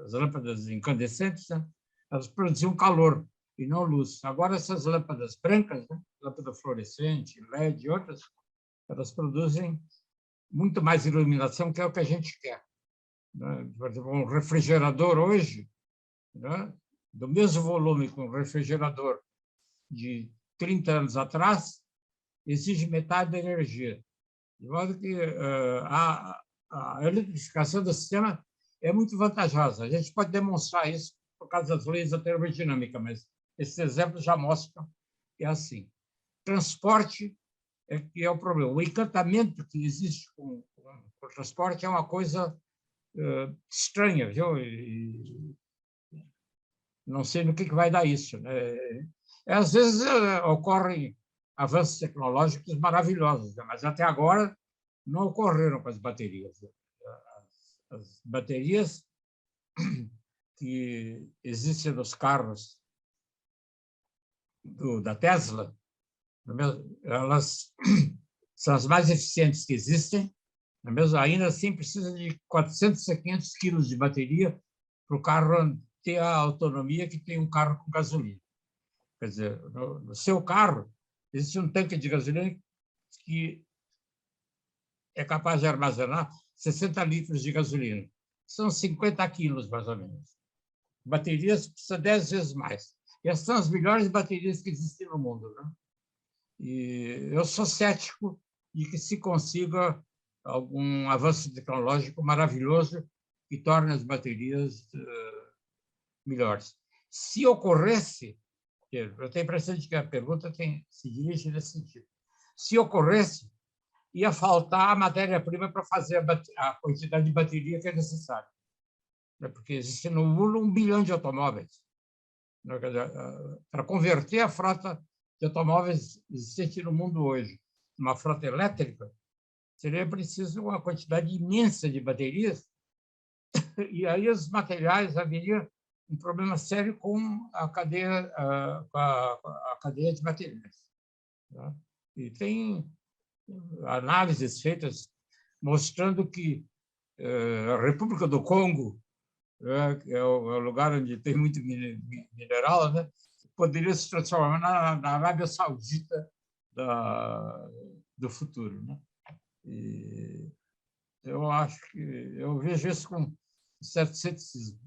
As lâmpadas incandescentes, né? Elas produziam calor e não luz. Agora, essas lâmpadas brancas, né? Lâmpada fluorescente, LED e outras, elas produzem muito mais iluminação, que é o que a gente quer. Né? Por exemplo, um refrigerador hoje, né? Do mesmo volume que um refrigerador de 30 anos atrás, exige metade da energia. De modo que a eletrificação do sistema é muito vantajosa. A gente pode demonstrar isso por causa das leis da termodinâmica, mas esses exemplos já mostram que é assim. Transporte é que é o problema. O encantamento que existe com o transporte é uma coisa estranha, viu? E não sei no que vai dar isso, né? Às vezes ocorrem avanços tecnológicos maravilhosos, né? Mas até agora não ocorreram com as baterias. As baterias que existem nos carros da Tesla, elas são as mais eficientes que existem, ainda assim precisa de 400 a 500 quilos de bateria para o carro ter a autonomia que tem um carro com gasolina. Quer dizer, no seu carro existe um tanque de gasolina que é capaz de armazenar 60 litros de gasolina. São 50 quilos, mais ou menos. Baterias precisa 10 vezes mais. E essas são as melhores baterias que existem no mundo. Né? E eu sou cético de que se consiga algum avanço tecnológico maravilhoso que torne as baterias melhores. Se ocorresse, eu tenho a impressão de que a pergunta se dirige nesse sentido, se ocorresse, ia faltar a matéria-prima para fazer a quantidade de bateria que é necessária. Porque existe no mundo 1 bilhão de automóveis. Para converter a frota de automóveis existente no mundo hoje numa frota elétrica, seria preciso uma quantidade imensa de baterias, e aí os materiais haveria um problema sério com a cadeia, a cadeia de materiais. Tá? E tem análises feitas mostrando que a República do Congo é o lugar onde tem muito mineral, né? Poderia se transformar na Arábia Saudita do futuro, né? E eu acho que eu vejo isso com certo ceticismo.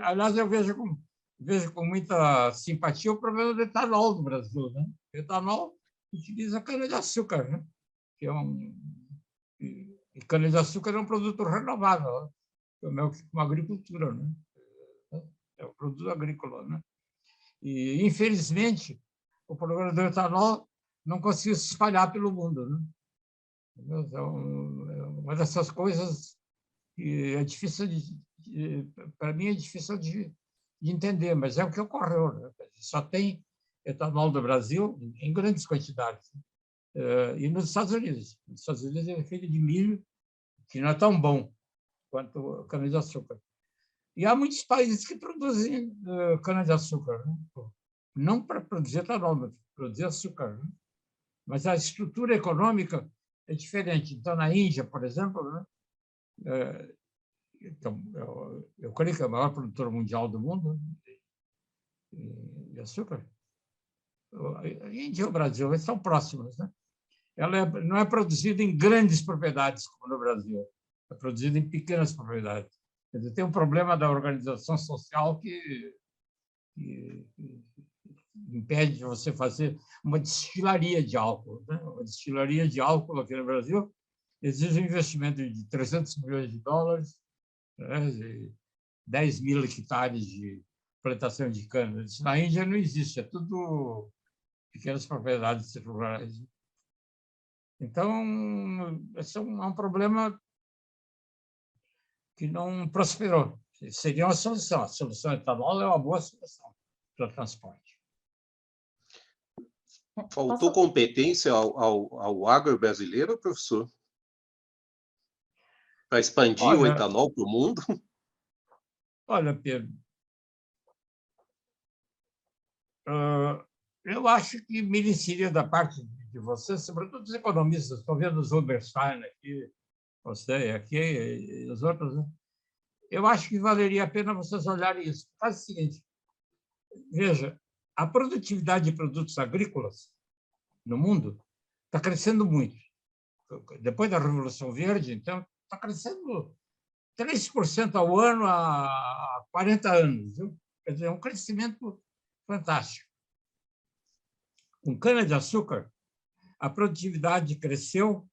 Aliás, eu vejo com muita simpatia o problema do etanol no Brasil, né? O etanol utiliza cana-de-açúcar, né? Que é e cana-de-açúcar é um produto renovável, né? Como a agricultura, né? É um produto agrícola, né? E, infelizmente, o problema do etanol não conseguiu se espalhar pelo mundo, né? Então, é uma dessas coisas que é difícil para mim é difícil de entender, mas é o que ocorreu, né? Só tem etanol do Brasil em grandes quantidades, e nos Estados Unidos. Nos Estados Unidos é feito de milho, que não é tão bom quanto cana-de-açúcar. E há muitos países que produzem cana-de-açúcar, né? Não para produzir etanol, mas para produzir açúcar, né? Mas a estrutura econômica é diferente. Então, na Índia, por exemplo, né? Então, eu creio que é o maior produtor mundial do mundo de açúcar. A Índia e o Brasil, eles são próximos, né? Ela não é produzida em grandes propriedades, como no Brasil. É produzida em pequenas propriedades. Quer dizer, tem um problema da organização social que impede de você fazer uma destilaria de álcool, né? Uma destilaria de álcool aqui no Brasil exige um investimento de 300 milhões de dólares, né? 10 mil hectares de plantação de cana. Isso na Índia não existe, é tudo pequenas propriedades rurais. Então, esse é um problema que não prosperou. Seria uma solução. A solução etanol é uma boa solução para o transporte. Faltou competência ao agro brasileiro, professor? Para expandir o etanol para o mundo? Olha, Pedro, eu acho que mereceria da parte de vocês, sobretudo os economistas, estou vendo os Oberstein aqui, você aqui e os outros, né? Eu acho que valeria a pena vocês olharem isso. Faz o seguinte, veja, a produtividade de produtos agrícolas no mundo está crescendo muito. Depois da Revolução Verde, então, está crescendo 3% ao ano há 40 anos. Viu? Quer dizer, é um crescimento fantástico. Com cana-de-açúcar, a produtividade cresceu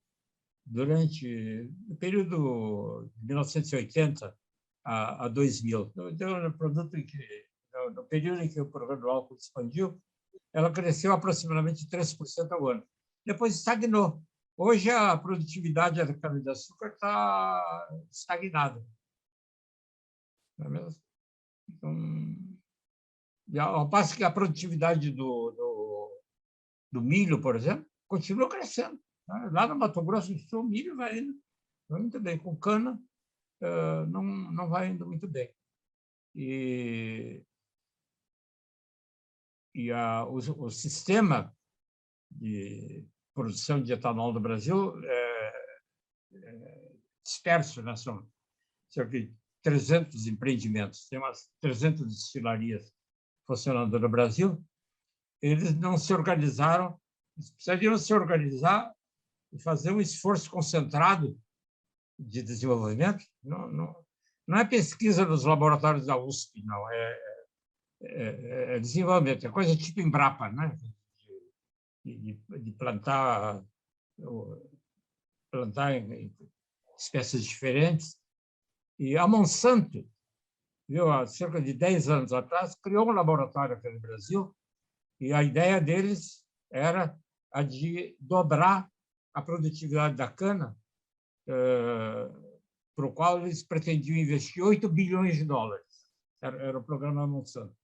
durante o período de 1980 a 2000. Então, no período em que o programa do álcool expandiu, ela cresceu aproximadamente 3% ao ano. Depois estagnou. Hoje, a produtividade da cana-de-açúcar está estagnada. Não é mesmo? Então, ao passo que a produtividade do milho, por exemplo, continua crescendo. Lá no Mato Grosso do Sul, o milho vai indo muito bem. Com cana, não vai indo muito bem. O sistema de produção de etanol do Brasil é disperso, né? São cerca de 300 empreendimentos, tem umas 300 destilarias funcionando no Brasil. Eles não se organizaram, eles precisariam se organizar e fazer um esforço concentrado de desenvolvimento. Não é pesquisa nos laboratórios da USP, não, é desenvolvimento, é coisa tipo Embrapa, né? De plantar em espécies diferentes. E a Monsanto, viu, há cerca de 10 anos atrás, criou um laboratório aqui no Brasil, e a ideia deles era a de dobrar a produtividade da cana, para o qual eles pretendiam investir 8 bilhões de dólares. Era o programa Monsanto.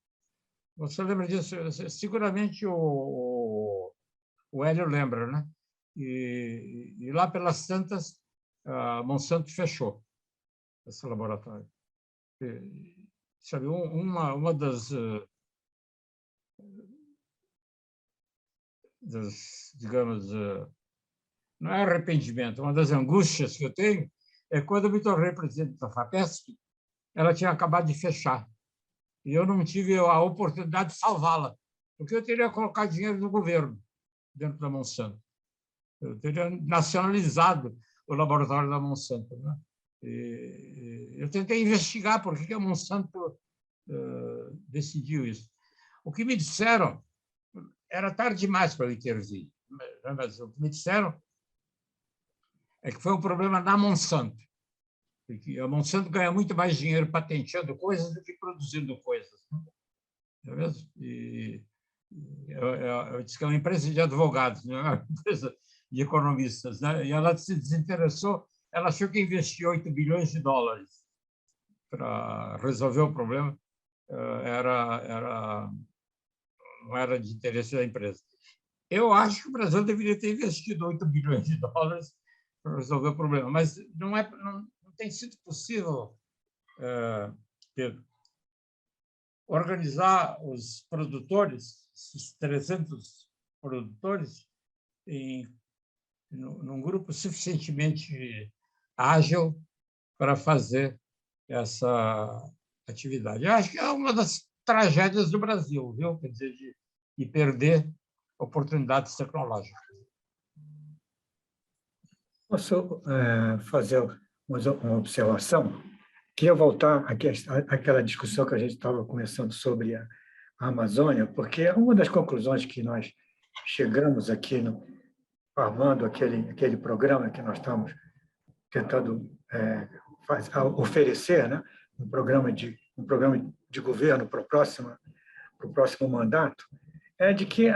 Você lembra disso? Seguramente o Hélio lembra, né? E lá pelas tantas, a Monsanto fechou esse laboratório. Sabe, uma das, digamos, não é arrependimento, uma das angústias que eu tenho é quando eu me tornei presidente da FAPESP, ela tinha acabado de fechar. E eu não tive a oportunidade de salvá-la, porque eu teria colocado dinheiro no governo, dentro da Monsanto. Eu teria nacionalizado o laboratório da Monsanto, né? E eu tentei investigar por que a Monsanto decidiu isso. O que me disseram, era tarde demais para eu intervir, mas o que me disseram é que foi um problema na Monsanto, porque a Monsanto ganha muito mais dinheiro patenteando coisas do que produzindo coisas. Não é mesmo? Eu disse que é uma empresa de advogados, não é uma empresa de economistas, né? E ela se desinteressou, ela achou que investir 8 bilhões de dólares para resolver o problema não era de interesse da empresa. Eu acho que o Brasil deveria ter investido 8 bilhões de dólares para resolver o problema, mas não tem sido possível, Pedro, organizar os produtores, esses 300 produtores, num grupo suficientemente ágil para fazer essa atividade. Eu acho que é uma das tragédias do Brasil, viu? Quer dizer, de perder oportunidades tecnológicas. Posso fazer uma observação? Queria voltar àquela discussão que a gente estava começando sobre a Amazônia, porque uma das conclusões que nós chegamos aqui armando aquele programa que nós estamos tentando oferecer, né? um programa de governo para o próximo mandato, é de que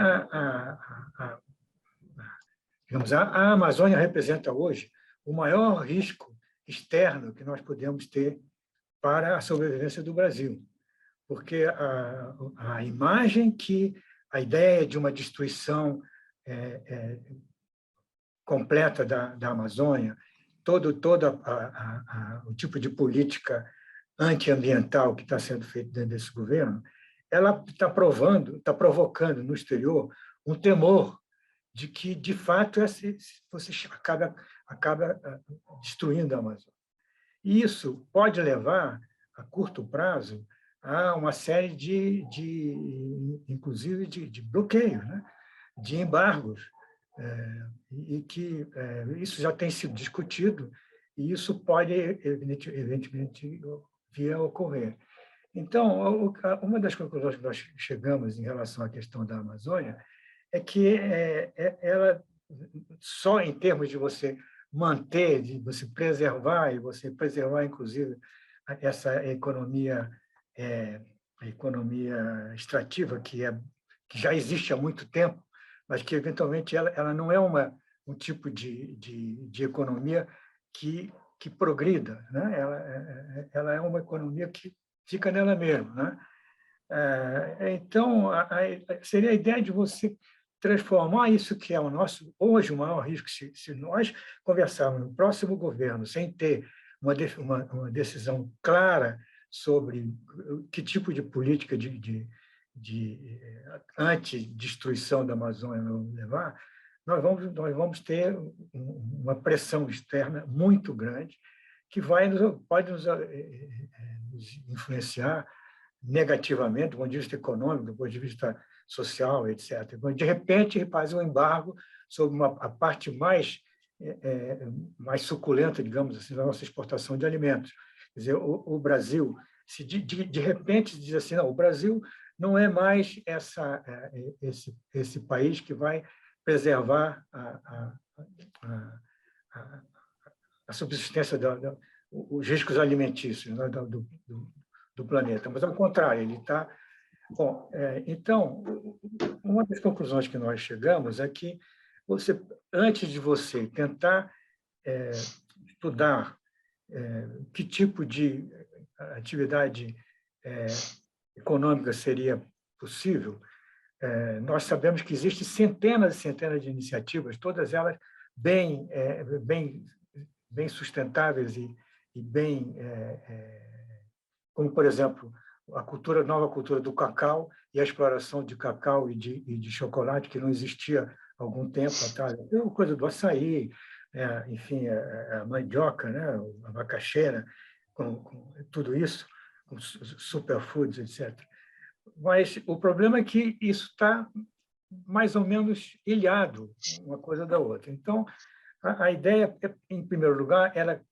digamos, a Amazônia representa hoje o maior risco externo que nós podemos ter para a sobrevivência do Brasil, porque a imagem que a ideia de uma destruição completa da Amazônia, todo o tipo de política antiambiental que está sendo feito dentro desse governo, ela está provocando no exterior um temor de que, de fato, você acaba destruindo a Amazônia. E isso pode levar, a curto prazo, a uma série inclusive, de bloqueios, né? De embargos, e que isso já tem sido discutido, e isso pode, evidentemente, vir a ocorrer. Então, uma das conclusões que nós chegamos em relação à questão da Amazônia é que ela, só em termos de você manter, de você preservar, e você preservar, inclusive, essa economia, a economia extrativa, que já existe há muito tempo, mas que, eventualmente, ela não é um tipo de economia que progrida, né? Ela é uma economia que fica nela mesma, né? Então, seria a ideia de você transformar isso que é hoje o maior risco, se nós conversarmos no próximo governo sem ter uma decisão clara sobre que tipo de política de antidestruição da Amazônia vamos levar, nós vamos ter uma pressão externa muito grande que pode nos influenciar negativamente, do ponto de vista econômico, do ponto de vista social, etc. De repente, faz um embargo sobre a parte mais suculenta, digamos assim, da nossa exportação de alimentos. Quer dizer, o Brasil, se de repente diz assim, não, o Brasil não é mais esse país que vai preservar a subsistência, os riscos alimentícios, né, do planeta, mas, ao contrário, ele está... Bom, então, uma das conclusões que nós chegamos é que antes de você tentar estudar que tipo de atividade econômica seria possível, nós sabemos que existem centenas e centenas de iniciativas, todas elas bem sustentáveis e bem... como, por exemplo, a nova cultura do cacau e a exploração de cacau e de chocolate, que não existia há algum tempo atrás. A coisa do açaí, enfim, a mandioca, né, a macaxeira, com tudo isso, com superfoods, etc. Mas o problema é que isso está mais ou menos ilhado uma coisa da outra. Então, a ideia, em primeiro lugar, era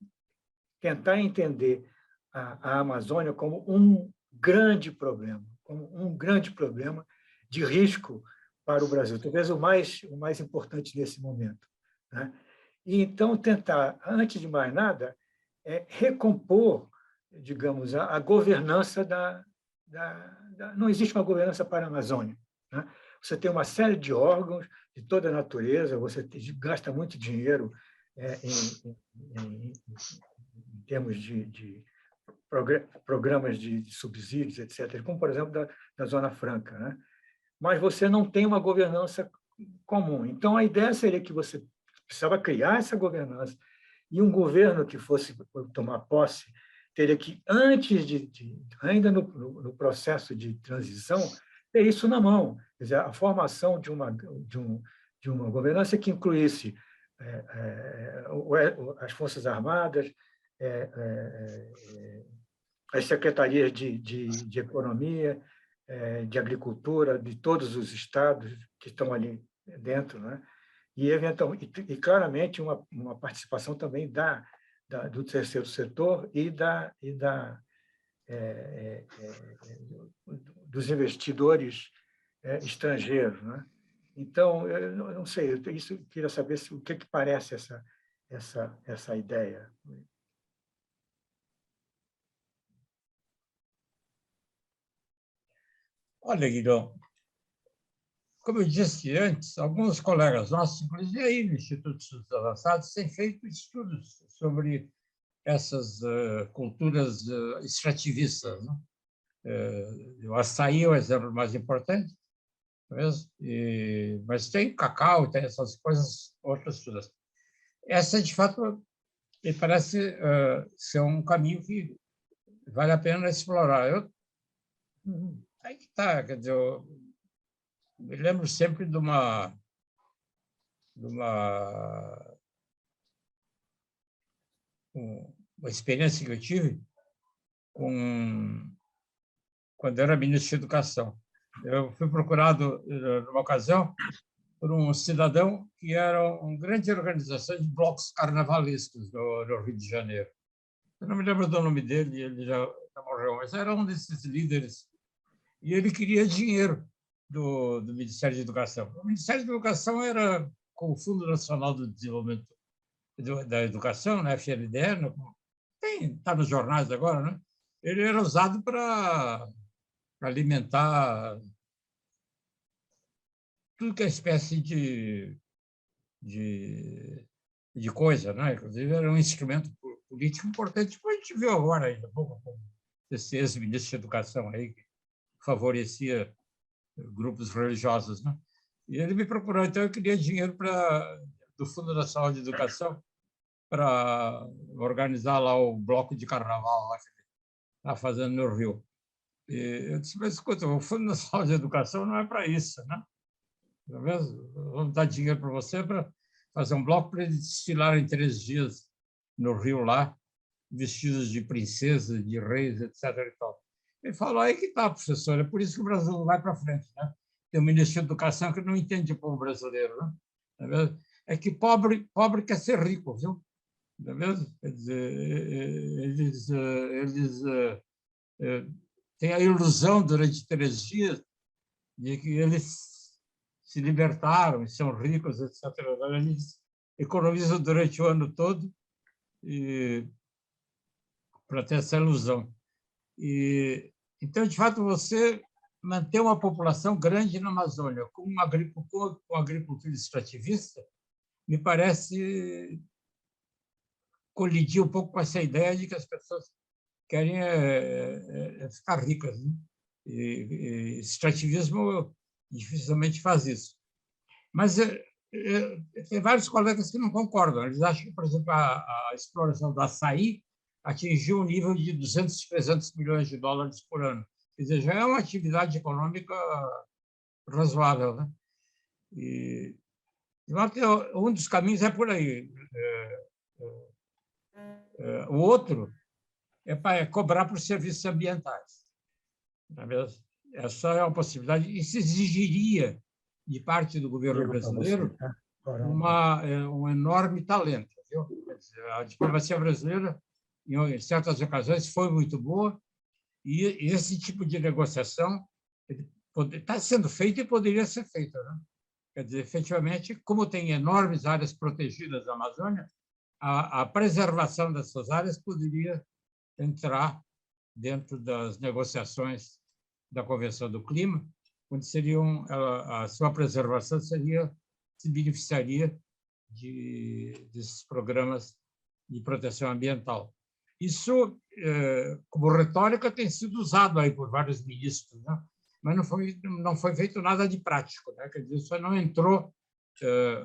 tentar entender a Amazônia como um grande problema de risco para o Brasil, talvez o mais importante nesse momento, né? E então tentar, antes de mais nada, recompor, digamos, a governança não existe uma governança para a Amazônia, né? Você tem uma série de órgãos de toda a natureza, você gasta muito dinheiro em termos de programas de subsídios, etc., como, por exemplo, da Zona Franca, né? Mas você não tem uma governança comum. Então, a ideia seria que você precisava criar essa governança e um governo que fosse tomar posse teria que, ainda no processo de transição, ter isso na mão. Quer dizer, a formação de uma governança que incluísse as Forças Armadas, as secretarias de Economia, de Agricultura, de todos os estados que estão ali dentro, né? E claramente, uma participação também do terceiro setor e dos investidores estrangeiros, né? Então, eu não sei, eu queria saber o que parece essa ideia. Olha, Guilherme, como eu disse antes, alguns colegas nossos, inclusive aí no Instituto de Estudos Avançados, têm feito estudos sobre essas culturas extrativistas, né? O açaí é o exemplo mais importante, mesmo, mas tem cacau, tem essas coisas, outras todas. Essa, de fato, me parece ser um caminho que vale a pena explorar. Aí que está, quer dizer, eu me lembro sempre de uma experiência que eu tive quando era ministro de Educação. Eu fui procurado, numa ocasião, por um cidadão que era uma grande organização de blocos carnavalescos no Rio de Janeiro. Eu não me lembro do nome dele, ele já morreu, mas era um desses líderes. E ele queria dinheiro do Ministério de Educação. O Ministério da Educação era com o Fundo Nacional do Desenvolvimento da Educação, né, FNDE, está nos jornais agora, né? Ele era usado para alimentar tudo que é espécie de coisa, né? Inclusive, era um instrumento político importante, como a gente viu agora, ainda pouco, esse ex-ministro de Educação aí, que favorecia grupos religiosos, né? E ele me procurou, então eu queria dinheiro do Fundo Nacional de Educação para organizar lá o bloco de carnaval lá que ele está fazendo no Rio. E eu disse, mas escuta, o Fundo Nacional de Educação não é para isso, né? Vamos dar dinheiro para você para fazer um bloco para eles desfilarem 3 dias no Rio lá, vestidos de princesa, de reis, etc. E tal. Ele falou, aí que está, professor, é por isso que o Brasil não vai para frente, né? Tem um ministro de Educação que não entende o povo brasileiro, né? É que pobre quer ser rico, viu? Não é mesmo? Quer dizer, eles têm a ilusão durante 3 dias de que eles se libertaram e são ricos, etc. Eles economizam durante o ano todo para ter essa ilusão. Então, de fato, você manter uma população grande na Amazônia com uma agricultura extrativista me parece colidir um pouco com essa ideia de que as pessoas querem ficar ricas, né? E extrativismo dificilmente faz isso. Mas tem vários colegas que não concordam. Eles acham que, por exemplo, a exploração do açaí atingiu um nível de 200, 300 milhões de dólares por ano. Quer dizer, já é uma atividade econômica razoável, né? E um dos caminhos é por aí. O outro é cobrar por serviços ambientais. Não é mesmo? Essa é uma possibilidade. Isso exigiria, de parte do governo brasileiro, um enorme talento. Viu? Quer dizer, a diplomacia brasileira, em certas ocasiões, foi muito boa, e esse tipo de negociação está sendo feito e poderia ser feito. Né? Quer dizer, efetivamente, como tem enormes áreas protegidas da Amazônia, a preservação dessas áreas poderia entrar dentro das negociações da Convenção do Clima, onde a sua preservação se beneficiaria desses programas de proteção ambiental. Isso, como retórica, tem sido usado aí por vários ministros, né? Mas não foi feito nada de prático, né? Quer dizer, isso não entrou,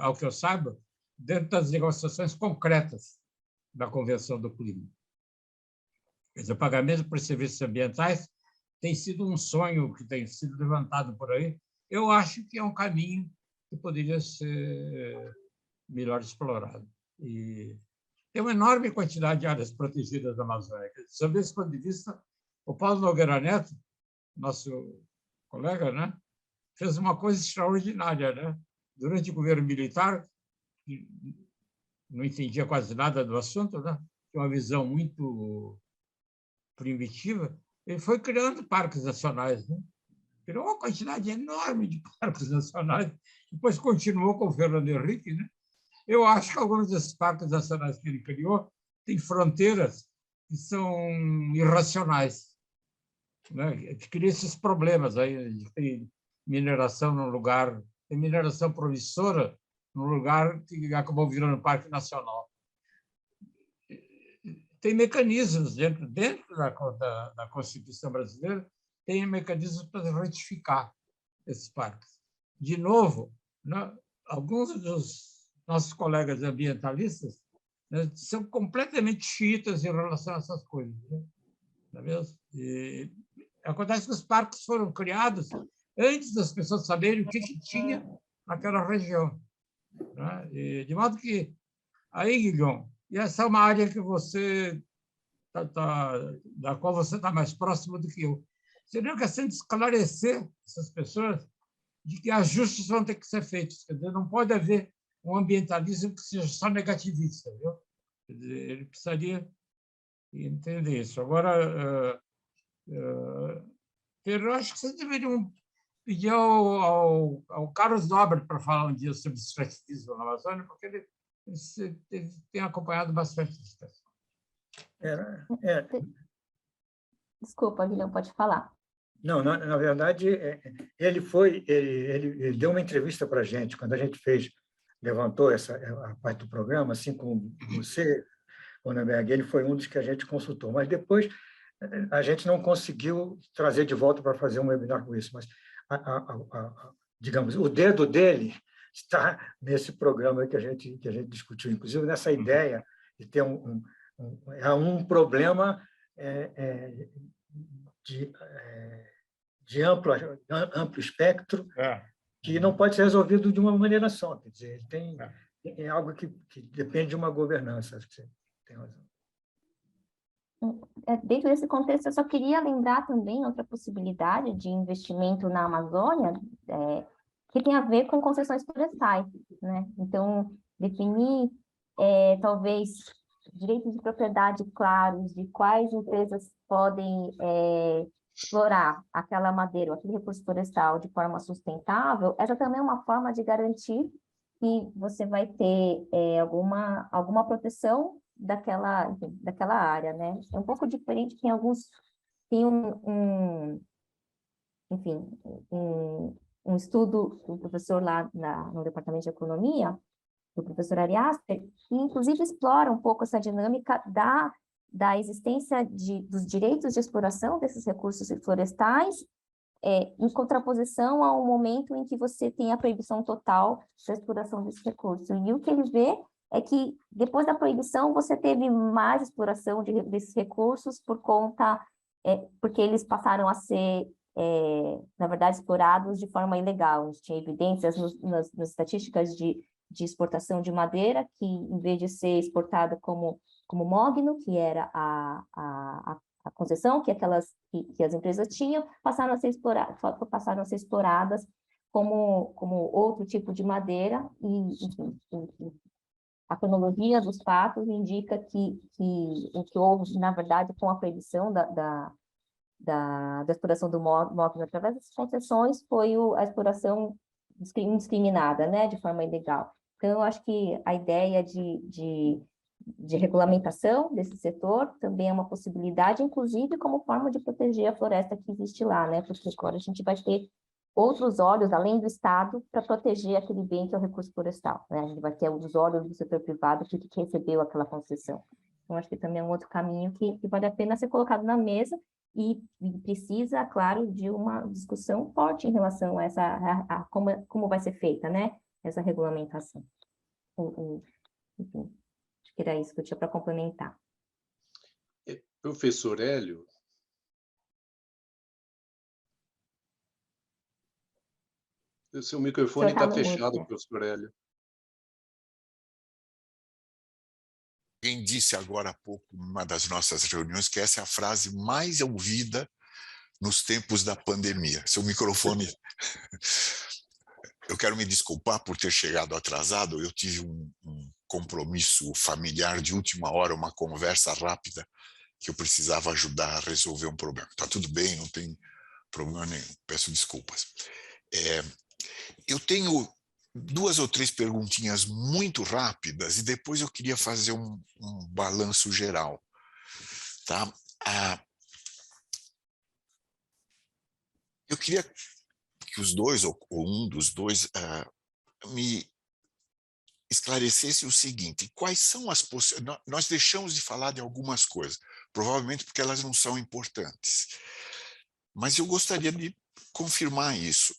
ao que eu saiba, dentro das negociações concretas da Convenção do Clima. Quer dizer, o pagamento por serviços ambientais tem sido um sonho que tem sido levantado por aí. Eu acho que é um caminho que poderia ser melhor explorado. E tem uma enorme quantidade de áreas protegidas da Amazônia. Sob esse ponto de vista, o Paulo Nogueira Neto, nosso colega, né, fez uma coisa extraordinária. Né? Durante o governo militar, não entendia quase nada do assunto, né? Tinha uma visão muito primitiva, ele foi criando parques nacionais, né? Criou uma quantidade enorme de parques nacionais, depois continuou com o Fernando Henrique, né? Eu acho que alguns desses parques nacionais que ele criou têm fronteiras que são irracionais, né? Que cria esses problemas aí de ter mineração num lugar, tem mineração promissora num lugar que acabou virando parque nacional. Tem mecanismos dentro da Constituição brasileira, tem mecanismos para retificar esses parques. De novo, né, alguns dos nossos colegas ambientalistas, né, são completamente xiitas em relação a essas coisas. Né? Não é mesmo? E acontece que os parques foram criados antes das pessoas saberem o que tinha naquela região. Né? E, de modo que, aí, Guilherme, e essa é uma área que da qual você está mais próximo do que eu. Seria questão de esclarecer essas pessoas de que ajustes vão ter que ser feitos. Quer dizer, não pode haver um ambientalismo que seja só negativista. Viu? Quer dizer, ele precisaria entender isso. Agora, eu acho que vocês deveriam pedir ao Carlos Nobre para falar um dia sobre extrativismo na Amazônia, porque ele tem acompanhado bastante isso. Desculpa, Guilherme, pode falar. Não, na verdade, ele deu uma entrevista para a gente, quando a gente levantou a parte do programa, assim como você, Ronenberg, ele foi um dos que a gente consultou, mas depois a gente não conseguiu trazer de volta para fazer um webinar com isso, mas, digamos, o dedo dele está nesse programa que a gente discutiu, inclusive nessa ideia de ter um problema de amplo espectro que não pode ser resolvido de uma maneira só. Quer dizer, é algo que depende de uma governança. Acho que você tem razão. Dentro desse contexto, eu só queria lembrar também outra possibilidade de investimento na Amazônia, que tem a ver com concessões florestais, né? Então, definir, talvez, direitos de propriedade claros de quais empresas podem explorar aquela madeira, aquele recurso florestal de forma sustentável, essa também é uma forma de garantir que você vai ter alguma proteção daquela área, né? É um pouco diferente, tem um estudo do professor lá no Departamento de Economia, do professor Ariaster, que inclusive explora um pouco essa dinâmica da existência dos direitos de exploração desses recursos florestais, em contraposição ao momento em que você tem a proibição total da exploração desse recurso. E o que ele vê é que, depois da proibição, você teve mais exploração desses recursos porque eles passaram a ser, na verdade, explorados de forma ilegal. A gente tinha evidências nas estatísticas de exportação de madeira, que, em vez de ser exportada como como mogno, que era a concessão que as empresas tinham, passaram a ser exploradas como outro tipo de madeira, e, enfim, a cronologia dos fatos indica que o que houve, na verdade, com a proibição da exploração do mogno através das concessões foi a exploração indiscriminada, né, de forma ilegal. Então, eu acho que a ideia de regulamentação desse setor também é uma possibilidade, inclusive como forma de proteger a floresta que existe lá, né, porque agora a gente vai ter outros olhos, além do Estado, para proteger aquele bem que é o recurso florestal, né? A gente vai ter os olhos do setor privado que recebeu aquela concessão. Então, acho que também é um outro caminho que vale a pena ser colocado na mesa e precisa, claro, de uma discussão forte em relação a como vai ser feita, né? Essa regulamentação. Enfim, acho que era isso que eu tinha para complementar. Professor Hélio, o seu microfone está fechado, professor Hélio. Alguém disse agora há pouco, numa das nossas reuniões, que essa é a frase mais ouvida nos tempos da pandemia. Seu microfone... Eu quero me desculpar por ter chegado atrasado, eu tive um compromisso familiar de última hora, uma conversa rápida, que eu precisava ajudar a resolver um problema. Está tudo bem, não tem problema nenhum, peço desculpas. Eu tenho 2 ou 3 perguntinhas muito rápidas e depois eu queria fazer um balanço geral. Tá? Eu queria que os dois, ou um dos dois, me esclarecesse o seguinte: quais são as possibilidades? Nós deixamos de falar de algumas coisas, provavelmente porque elas não são importantes, mas eu gostaria de confirmar isso.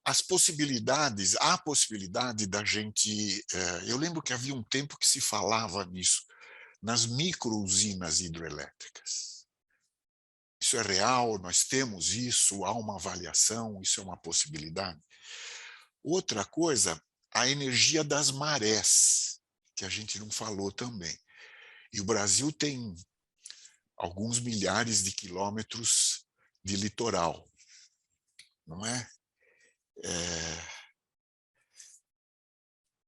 As possibilidades, há a possibilidade da gente... eu lembro que havia um tempo que se falava nisso, nas micro-usinas hidrelétricas. Isso é real, nós temos isso, há uma avaliação, isso é uma possibilidade. Outra coisa, a energia das marés, que a gente não falou também. E o Brasil tem alguns milhares de quilômetros de litoral, não é?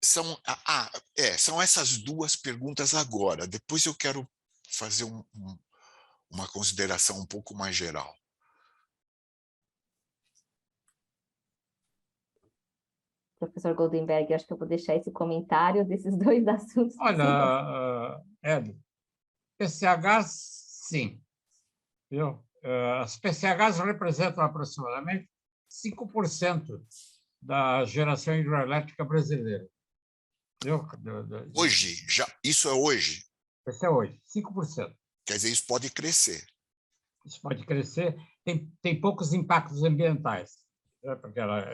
São essas 2 perguntas agora. Depois eu quero fazer uma consideração um pouco mais geral. Professor Goldenberg, acho que eu vou deixar esse comentário desses 2 assuntos. Olha, Hélio, PCHs, sim. Viu? As PCHs representam aproximadamente 5% da geração hidroelétrica brasileira. Viu? Hoje, isso é hoje? Isso é hoje, 5%. Quer dizer, isso pode crescer. Isso pode crescer. Tem poucos impactos ambientais, né? Porque ela,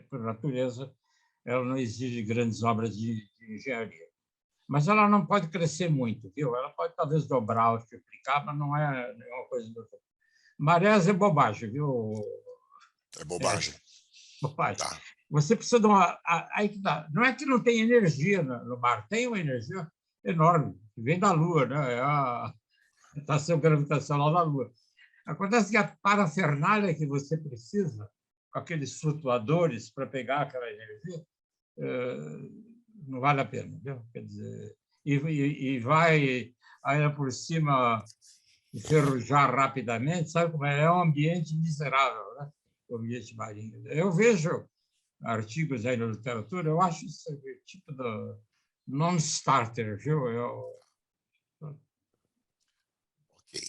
por natureza, ela não exige grandes obras de engenharia. Mas ela não pode crescer muito, viu? Ela pode talvez dobrar ou triplicar, mas não é uma coisa do outro. Marés é bobagem, viu? É bobagem. Bobagem. Tá. Você precisa de uma... Não é que não tem energia no mar, tem uma energia enorme, que vem da Lua, né? É a atração gravitacional da Lua. Acontece que a parafernália que você precisa, com aqueles flutuadores para pegar aquela energia, não vale a pena, viu? Quer dizer, e vai ainda por cima enferrujar rapidamente, sabe como é? É um ambiente miserável, né? O ambiente marinho. Eu vejo artigos aí na literatura, eu acho isso tipo de non-starter, viu? Ok.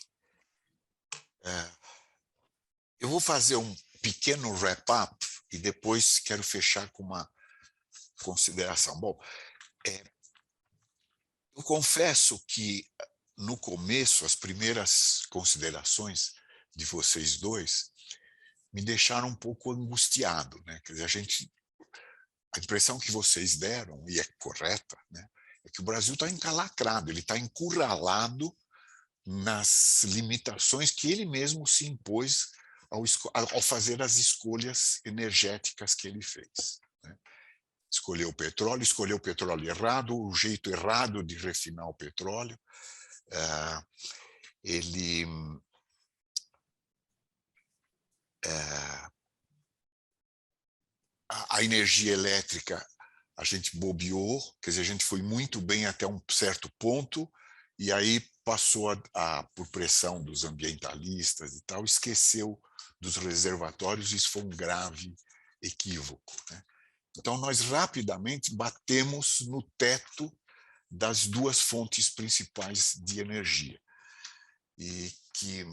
Eu vou fazer um pequeno wrap-up e depois quero fechar com uma consideração. Bom, eu confesso que no começo, as primeiras considerações de vocês dois me deixaram um pouco angustiado, né? Quer dizer, a impressão que vocês deram, e é correta, né? É que o Brasil está encalacrado, ele está encurralado nas limitações que ele mesmo se impôs ao fazer as escolhas energéticas que ele fez, né? escolheu o petróleo errado, o jeito errado de refinar o petróleo. A energia elétrica, a gente bobeou, quer dizer, a gente foi muito bem até um certo ponto, e aí passou por pressão dos ambientalistas e tal, esqueceu dos reservatórios, isso foi um grave equívoco, né? Então, nós rapidamente batemos no teto das duas fontes principais de energia, e que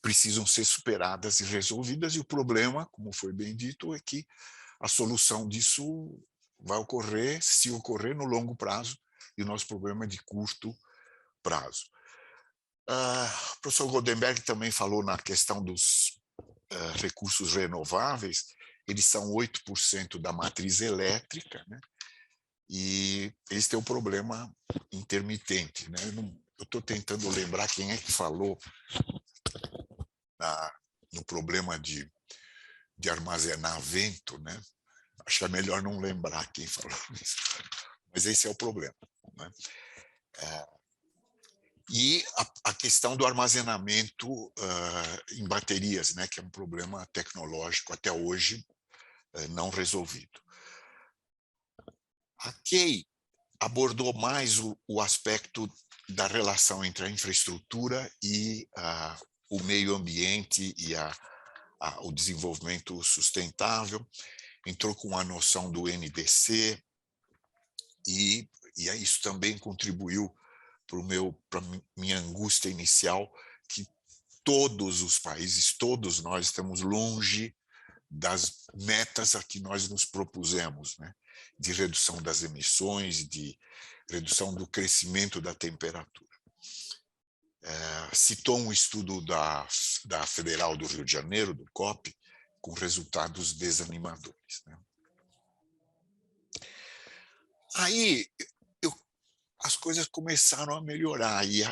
precisam ser superadas e resolvidas, e o problema, como foi bem dito, é que a solução disso vai ocorrer, se ocorrer, no longo prazo, e o nosso problema é de curto prazo. O professor Goldenberg também falou na questão dos recursos renováveis. Eles são 8% da matriz elétrica, né? E eles têm um problema intermitente, né? Eu estou tentando lembrar quem é que falou no problema de armazenar vento, né? Acho que é melhor não lembrar quem falou isso, mas esse é o problema, né? E a questão do armazenamento em baterias, né? Que é um problema tecnológico até hoje não resolvido. A Kay abordou mais o aspecto da relação entre a infraestrutura e o meio ambiente e o desenvolvimento sustentável, entrou com a noção do NDC, e isso também contribuiu para minha angústia inicial, que todos os países, todos nós estamos longe das metas a que nós nos propusemos, né? De redução das emissões, de redução do crescimento da temperatura. Citou um estudo da Federal do Rio de Janeiro, do COP, com resultados desanimadores, né? Aí as coisas começaram a melhorar, e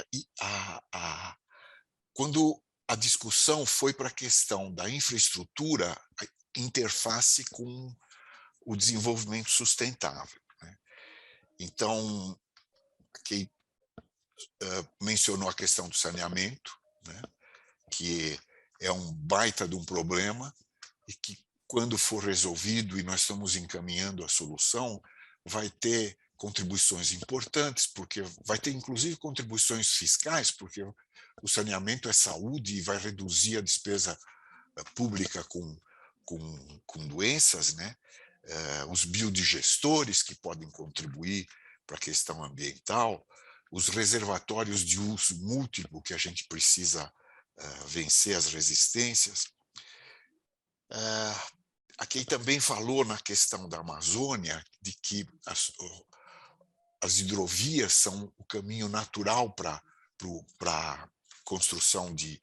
quando a discussão foi para a questão da infraestrutura, a interface com o desenvolvimento sustentável, né? Então, que mencionou a questão do saneamento, né? Que é um baita de um problema, e que, quando for resolvido e nós estamos encaminhando a solução, vai ter contribuições importantes, porque vai ter inclusive contribuições fiscais, porque o saneamento é saúde e vai reduzir a despesa pública com doenças, né? Os biodigestores, que podem contribuir para a questão ambiental, os reservatórios de uso múltiplo, que a gente precisa vencer as resistências. Aqui também falou na questão da Amazônia, de que as hidrovias são o caminho natural para a construção de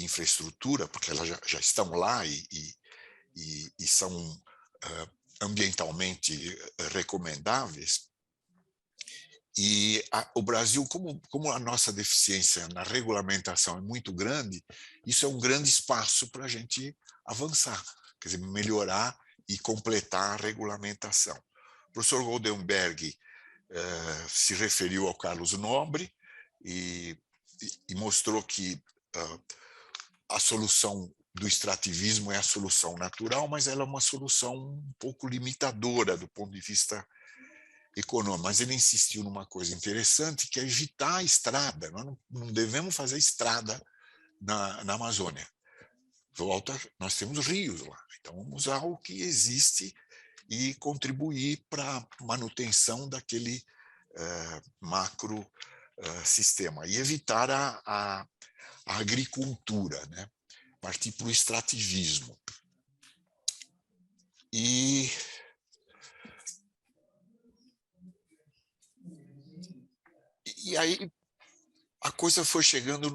infraestrutura, porque elas já estão lá e são ambientalmente recomendáveis. E o Brasil, como a nossa deficiência na regulamentação é muito grande, isso é um grande espaço para a gente avançar, quer dizer, melhorar e completar a regulamentação. O professor Goldenberg se referiu ao Carlos Nobre e mostrou que a solução do extrativismo é a solução natural, mas ela é uma solução um pouco limitadora do ponto de vista econômico. Mas ele insistiu numa coisa interessante, que é evitar a estrada. Nós não devemos fazer estrada na Amazônia. Nós temos rios lá, então vamos usar o que existe e contribuir para a manutenção daquele macro sistema, e evitar a agricultura, né? Partir para o extrativismo. E aí a coisa foi chegando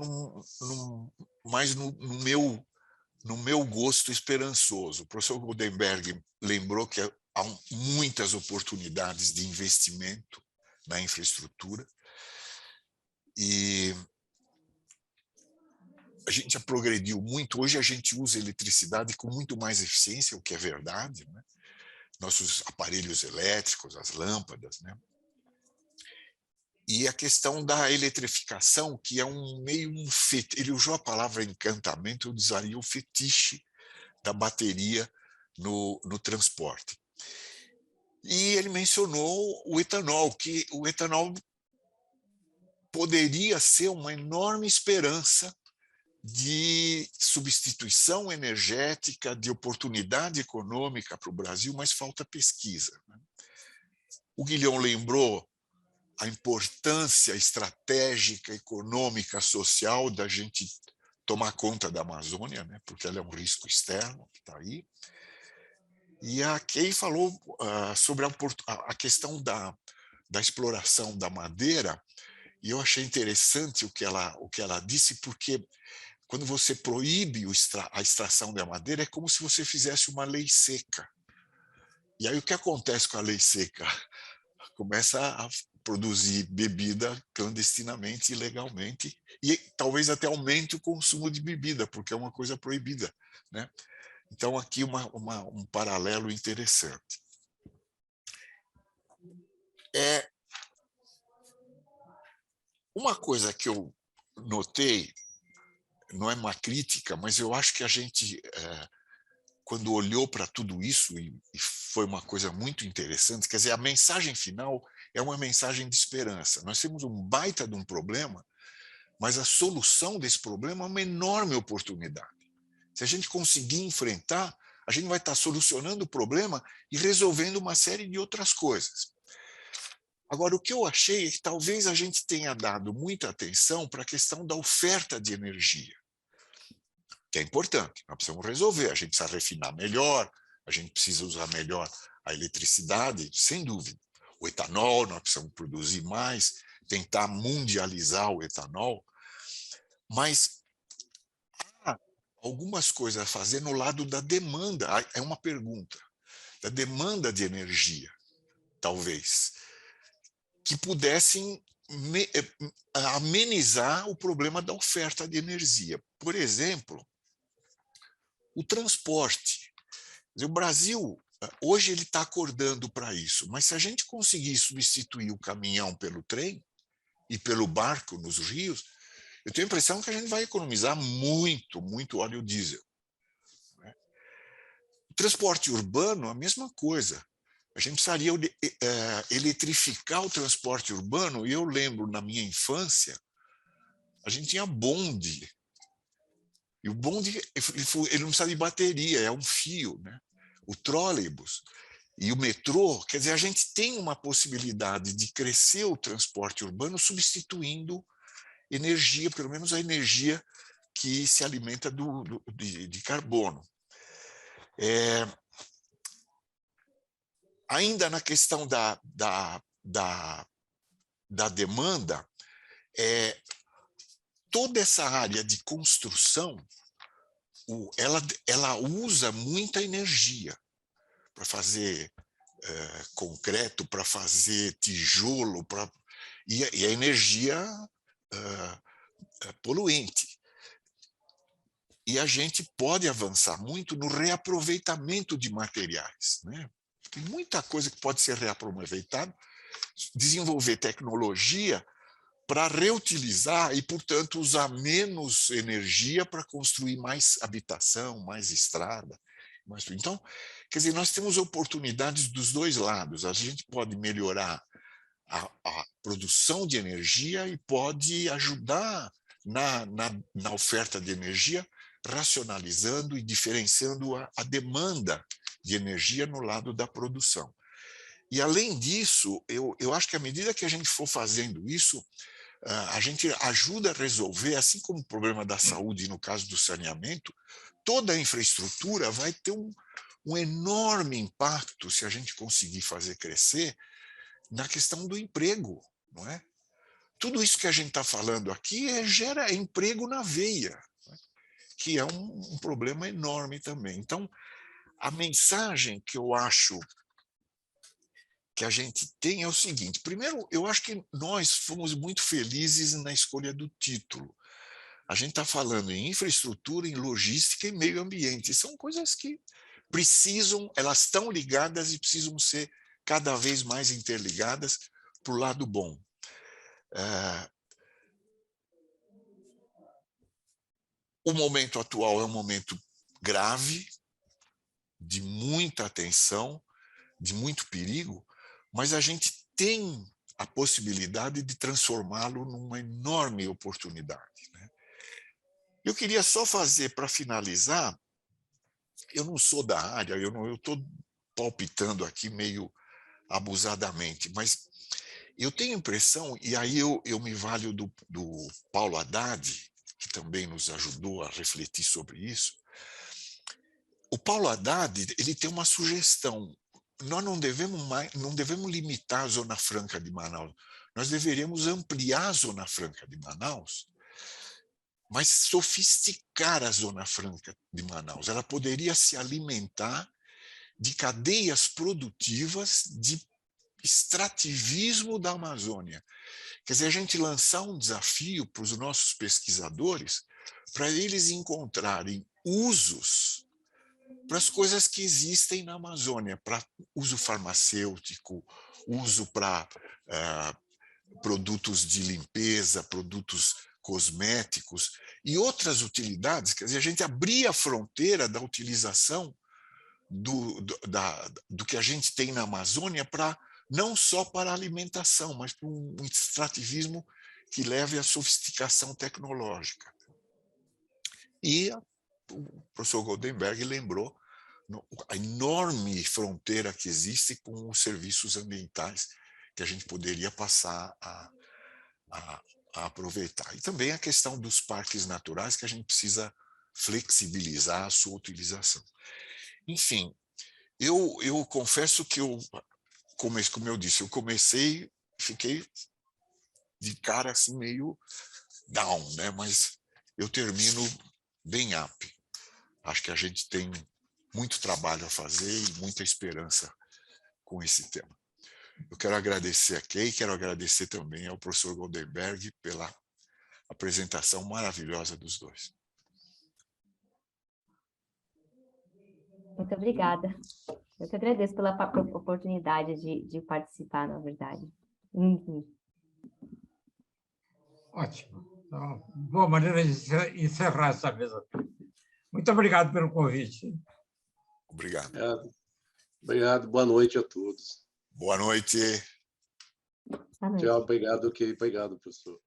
mais no meu gosto esperançoso. O professor Goldenberg lembrou que há muitas oportunidades de investimento na infraestrutura, e a gente já progrediu muito. Hoje a gente usa eletricidade com muito mais eficiência, o que é verdade, né? Nossos aparelhos elétricos, as lâmpadas, né? E a questão da eletrificação, que é ele usou a palavra encantamento, eu usaria o fetiche da bateria no transporte. E ele mencionou o etanol, que o etanol poderia ser uma enorme esperança de substituição energética, de oportunidade econômica para o Brasil, mas falta pesquisa. O Guilhom lembrou a importância estratégica, econômica, social da gente tomar conta da Amazônia, né? Porque ela é um risco externo que está aí. E a Kay falou sobre a questão da exploração da madeira, e eu achei interessante o que ela disse, porque quando você proíbe a extração da madeira, é como se você fizesse uma lei seca. E aí o que acontece com a lei seca? Começa a produzir bebida clandestinamente, ilegalmente, e talvez até aumente o consumo de bebida, porque é uma coisa proibida, né? Então, aqui um paralelo interessante. Uma coisa que eu notei, não é uma crítica, mas eu acho que a gente, quando olhou para tudo isso, e foi uma coisa muito interessante, quer dizer, a mensagem final é uma mensagem de esperança. Nós temos um baita de um problema, mas a solução desse problema é uma enorme oportunidade. Se a gente conseguir enfrentar, a gente vai estar solucionando o problema e resolvendo uma série de outras coisas. Agora, o que eu achei é que talvez a gente tenha dado muita atenção para a questão da oferta de energia, que é importante, nós precisamos resolver, a gente precisa refinar melhor, a gente precisa usar melhor a eletricidade, sem dúvida. O etanol, nós precisamos produzir mais, tentar mundializar o etanol, mas há algumas coisas a fazer no lado da demanda. É uma pergunta, da demanda de energia, talvez, que pudessem amenizar o problema da oferta de energia. Por exemplo, o transporte. O Brasil, hoje, ele está acordando para isso, mas se a gente conseguir substituir o caminhão pelo trem e pelo barco nos rios, eu tenho a impressão que a gente vai economizar muito, muito óleo diesel. O transporte urbano, a mesma coisa. A gente precisaria eletrificar o transporte urbano, e eu lembro, na minha infância, a gente tinha bonde. E o bonde, ele não precisa de bateria, é um fio, né? O trólebus e o metrô, quer dizer, a gente tem uma possibilidade de crescer o transporte urbano substituindo energia, pelo menos a energia que se alimenta de carbono. Ainda na questão da demanda, toda essa área de construção, ela usa muita energia para fazer concreto, para fazer tijolo, e a energia poluente. E a gente pode avançar muito no reaproveitamento de materiais, né? Tem muita coisa que pode ser reaproveitada, desenvolver tecnologia para reutilizar e, portanto, usar menos energia para construir mais habitação, mais estrada. Então, quer dizer, nós temos oportunidades dos dois lados. A gente pode melhorar a produção de energia e pode ajudar na oferta de energia, racionalizando e diferenciando a demanda de energia no lado da produção. E, além disso, eu acho que à medida que a gente for fazendo isso, a gente ajuda a resolver, assim como o problema da saúde, no caso do saneamento, toda a infraestrutura vai ter um enorme impacto, se a gente conseguir fazer crescer, na questão do emprego, não é? Tudo isso que a gente está falando aqui gera emprego na veia, né? Que é um problema enorme também. Então, a mensagem que eu acho que a gente tem é o seguinte: primeiro, eu acho que nós fomos muito felizes na escolha do título. a gente está falando em infraestrutura, em logística e meio ambiente. São coisas que precisam, elas estão ligadas e precisam ser cada vez mais interligadas para o lado bom. O momento atual é um momento grave, de muita atenção, de muito perigo, mas a gente tem a possibilidade de transformá-lo numa enorme oportunidade, né? Eu queria só fazer, para finalizar, eu não sou da área, eu estou palpitando aqui meio abusadamente, mas eu tenho a impressão, e aí eu me valho do Paulo Haddad, que também nos ajudou a refletir sobre isso. O Paulo Haddad, ele tem uma sugestão. Nós não devemos limitar a Zona Franca de Manaus. Nós deveríamos ampliar a Zona Franca de Manaus, mas sofisticar a Zona Franca de Manaus. Ela poderia se alimentar de cadeias produtivas de extrativismo da Amazônia. Quer dizer, a gente lançar um desafio para os nossos pesquisadores, para eles encontrarem usos para as coisas que existem na Amazônia, para uso farmacêutico, uso para produtos de limpeza, produtos cosméticos e outras utilidades. Quer dizer, a gente abrir a fronteira da utilização do que a gente tem na Amazônia para não só para a alimentação, mas para um extrativismo que leve à sofisticação tecnológica. E o professor Goldenberg lembrou a enorme fronteira que existe com os serviços ambientais que a gente poderia passar a aproveitar. E também a questão dos parques naturais, que a gente precisa flexibilizar a sua utilização. Enfim, eu confesso que como eu disse, eu comecei, fiquei de cara assim meio down, né? Mas eu termino bem up. Acho que a gente tem muito trabalho a fazer e muita esperança com esse tema. Eu quero agradecer a Kay, quero agradecer também ao professor Goldenberg pela apresentação maravilhosa dos dois. Muito obrigada. Eu que agradeço pela oportunidade de participar, na verdade. Ótimo. Então, boa maneira de encerrar essa mesa. Muito obrigado pelo convite. Obrigado. Obrigado. Boa noite a todos. Boa noite. Boa noite. Tchau, obrigado, Kay. Obrigado, professor.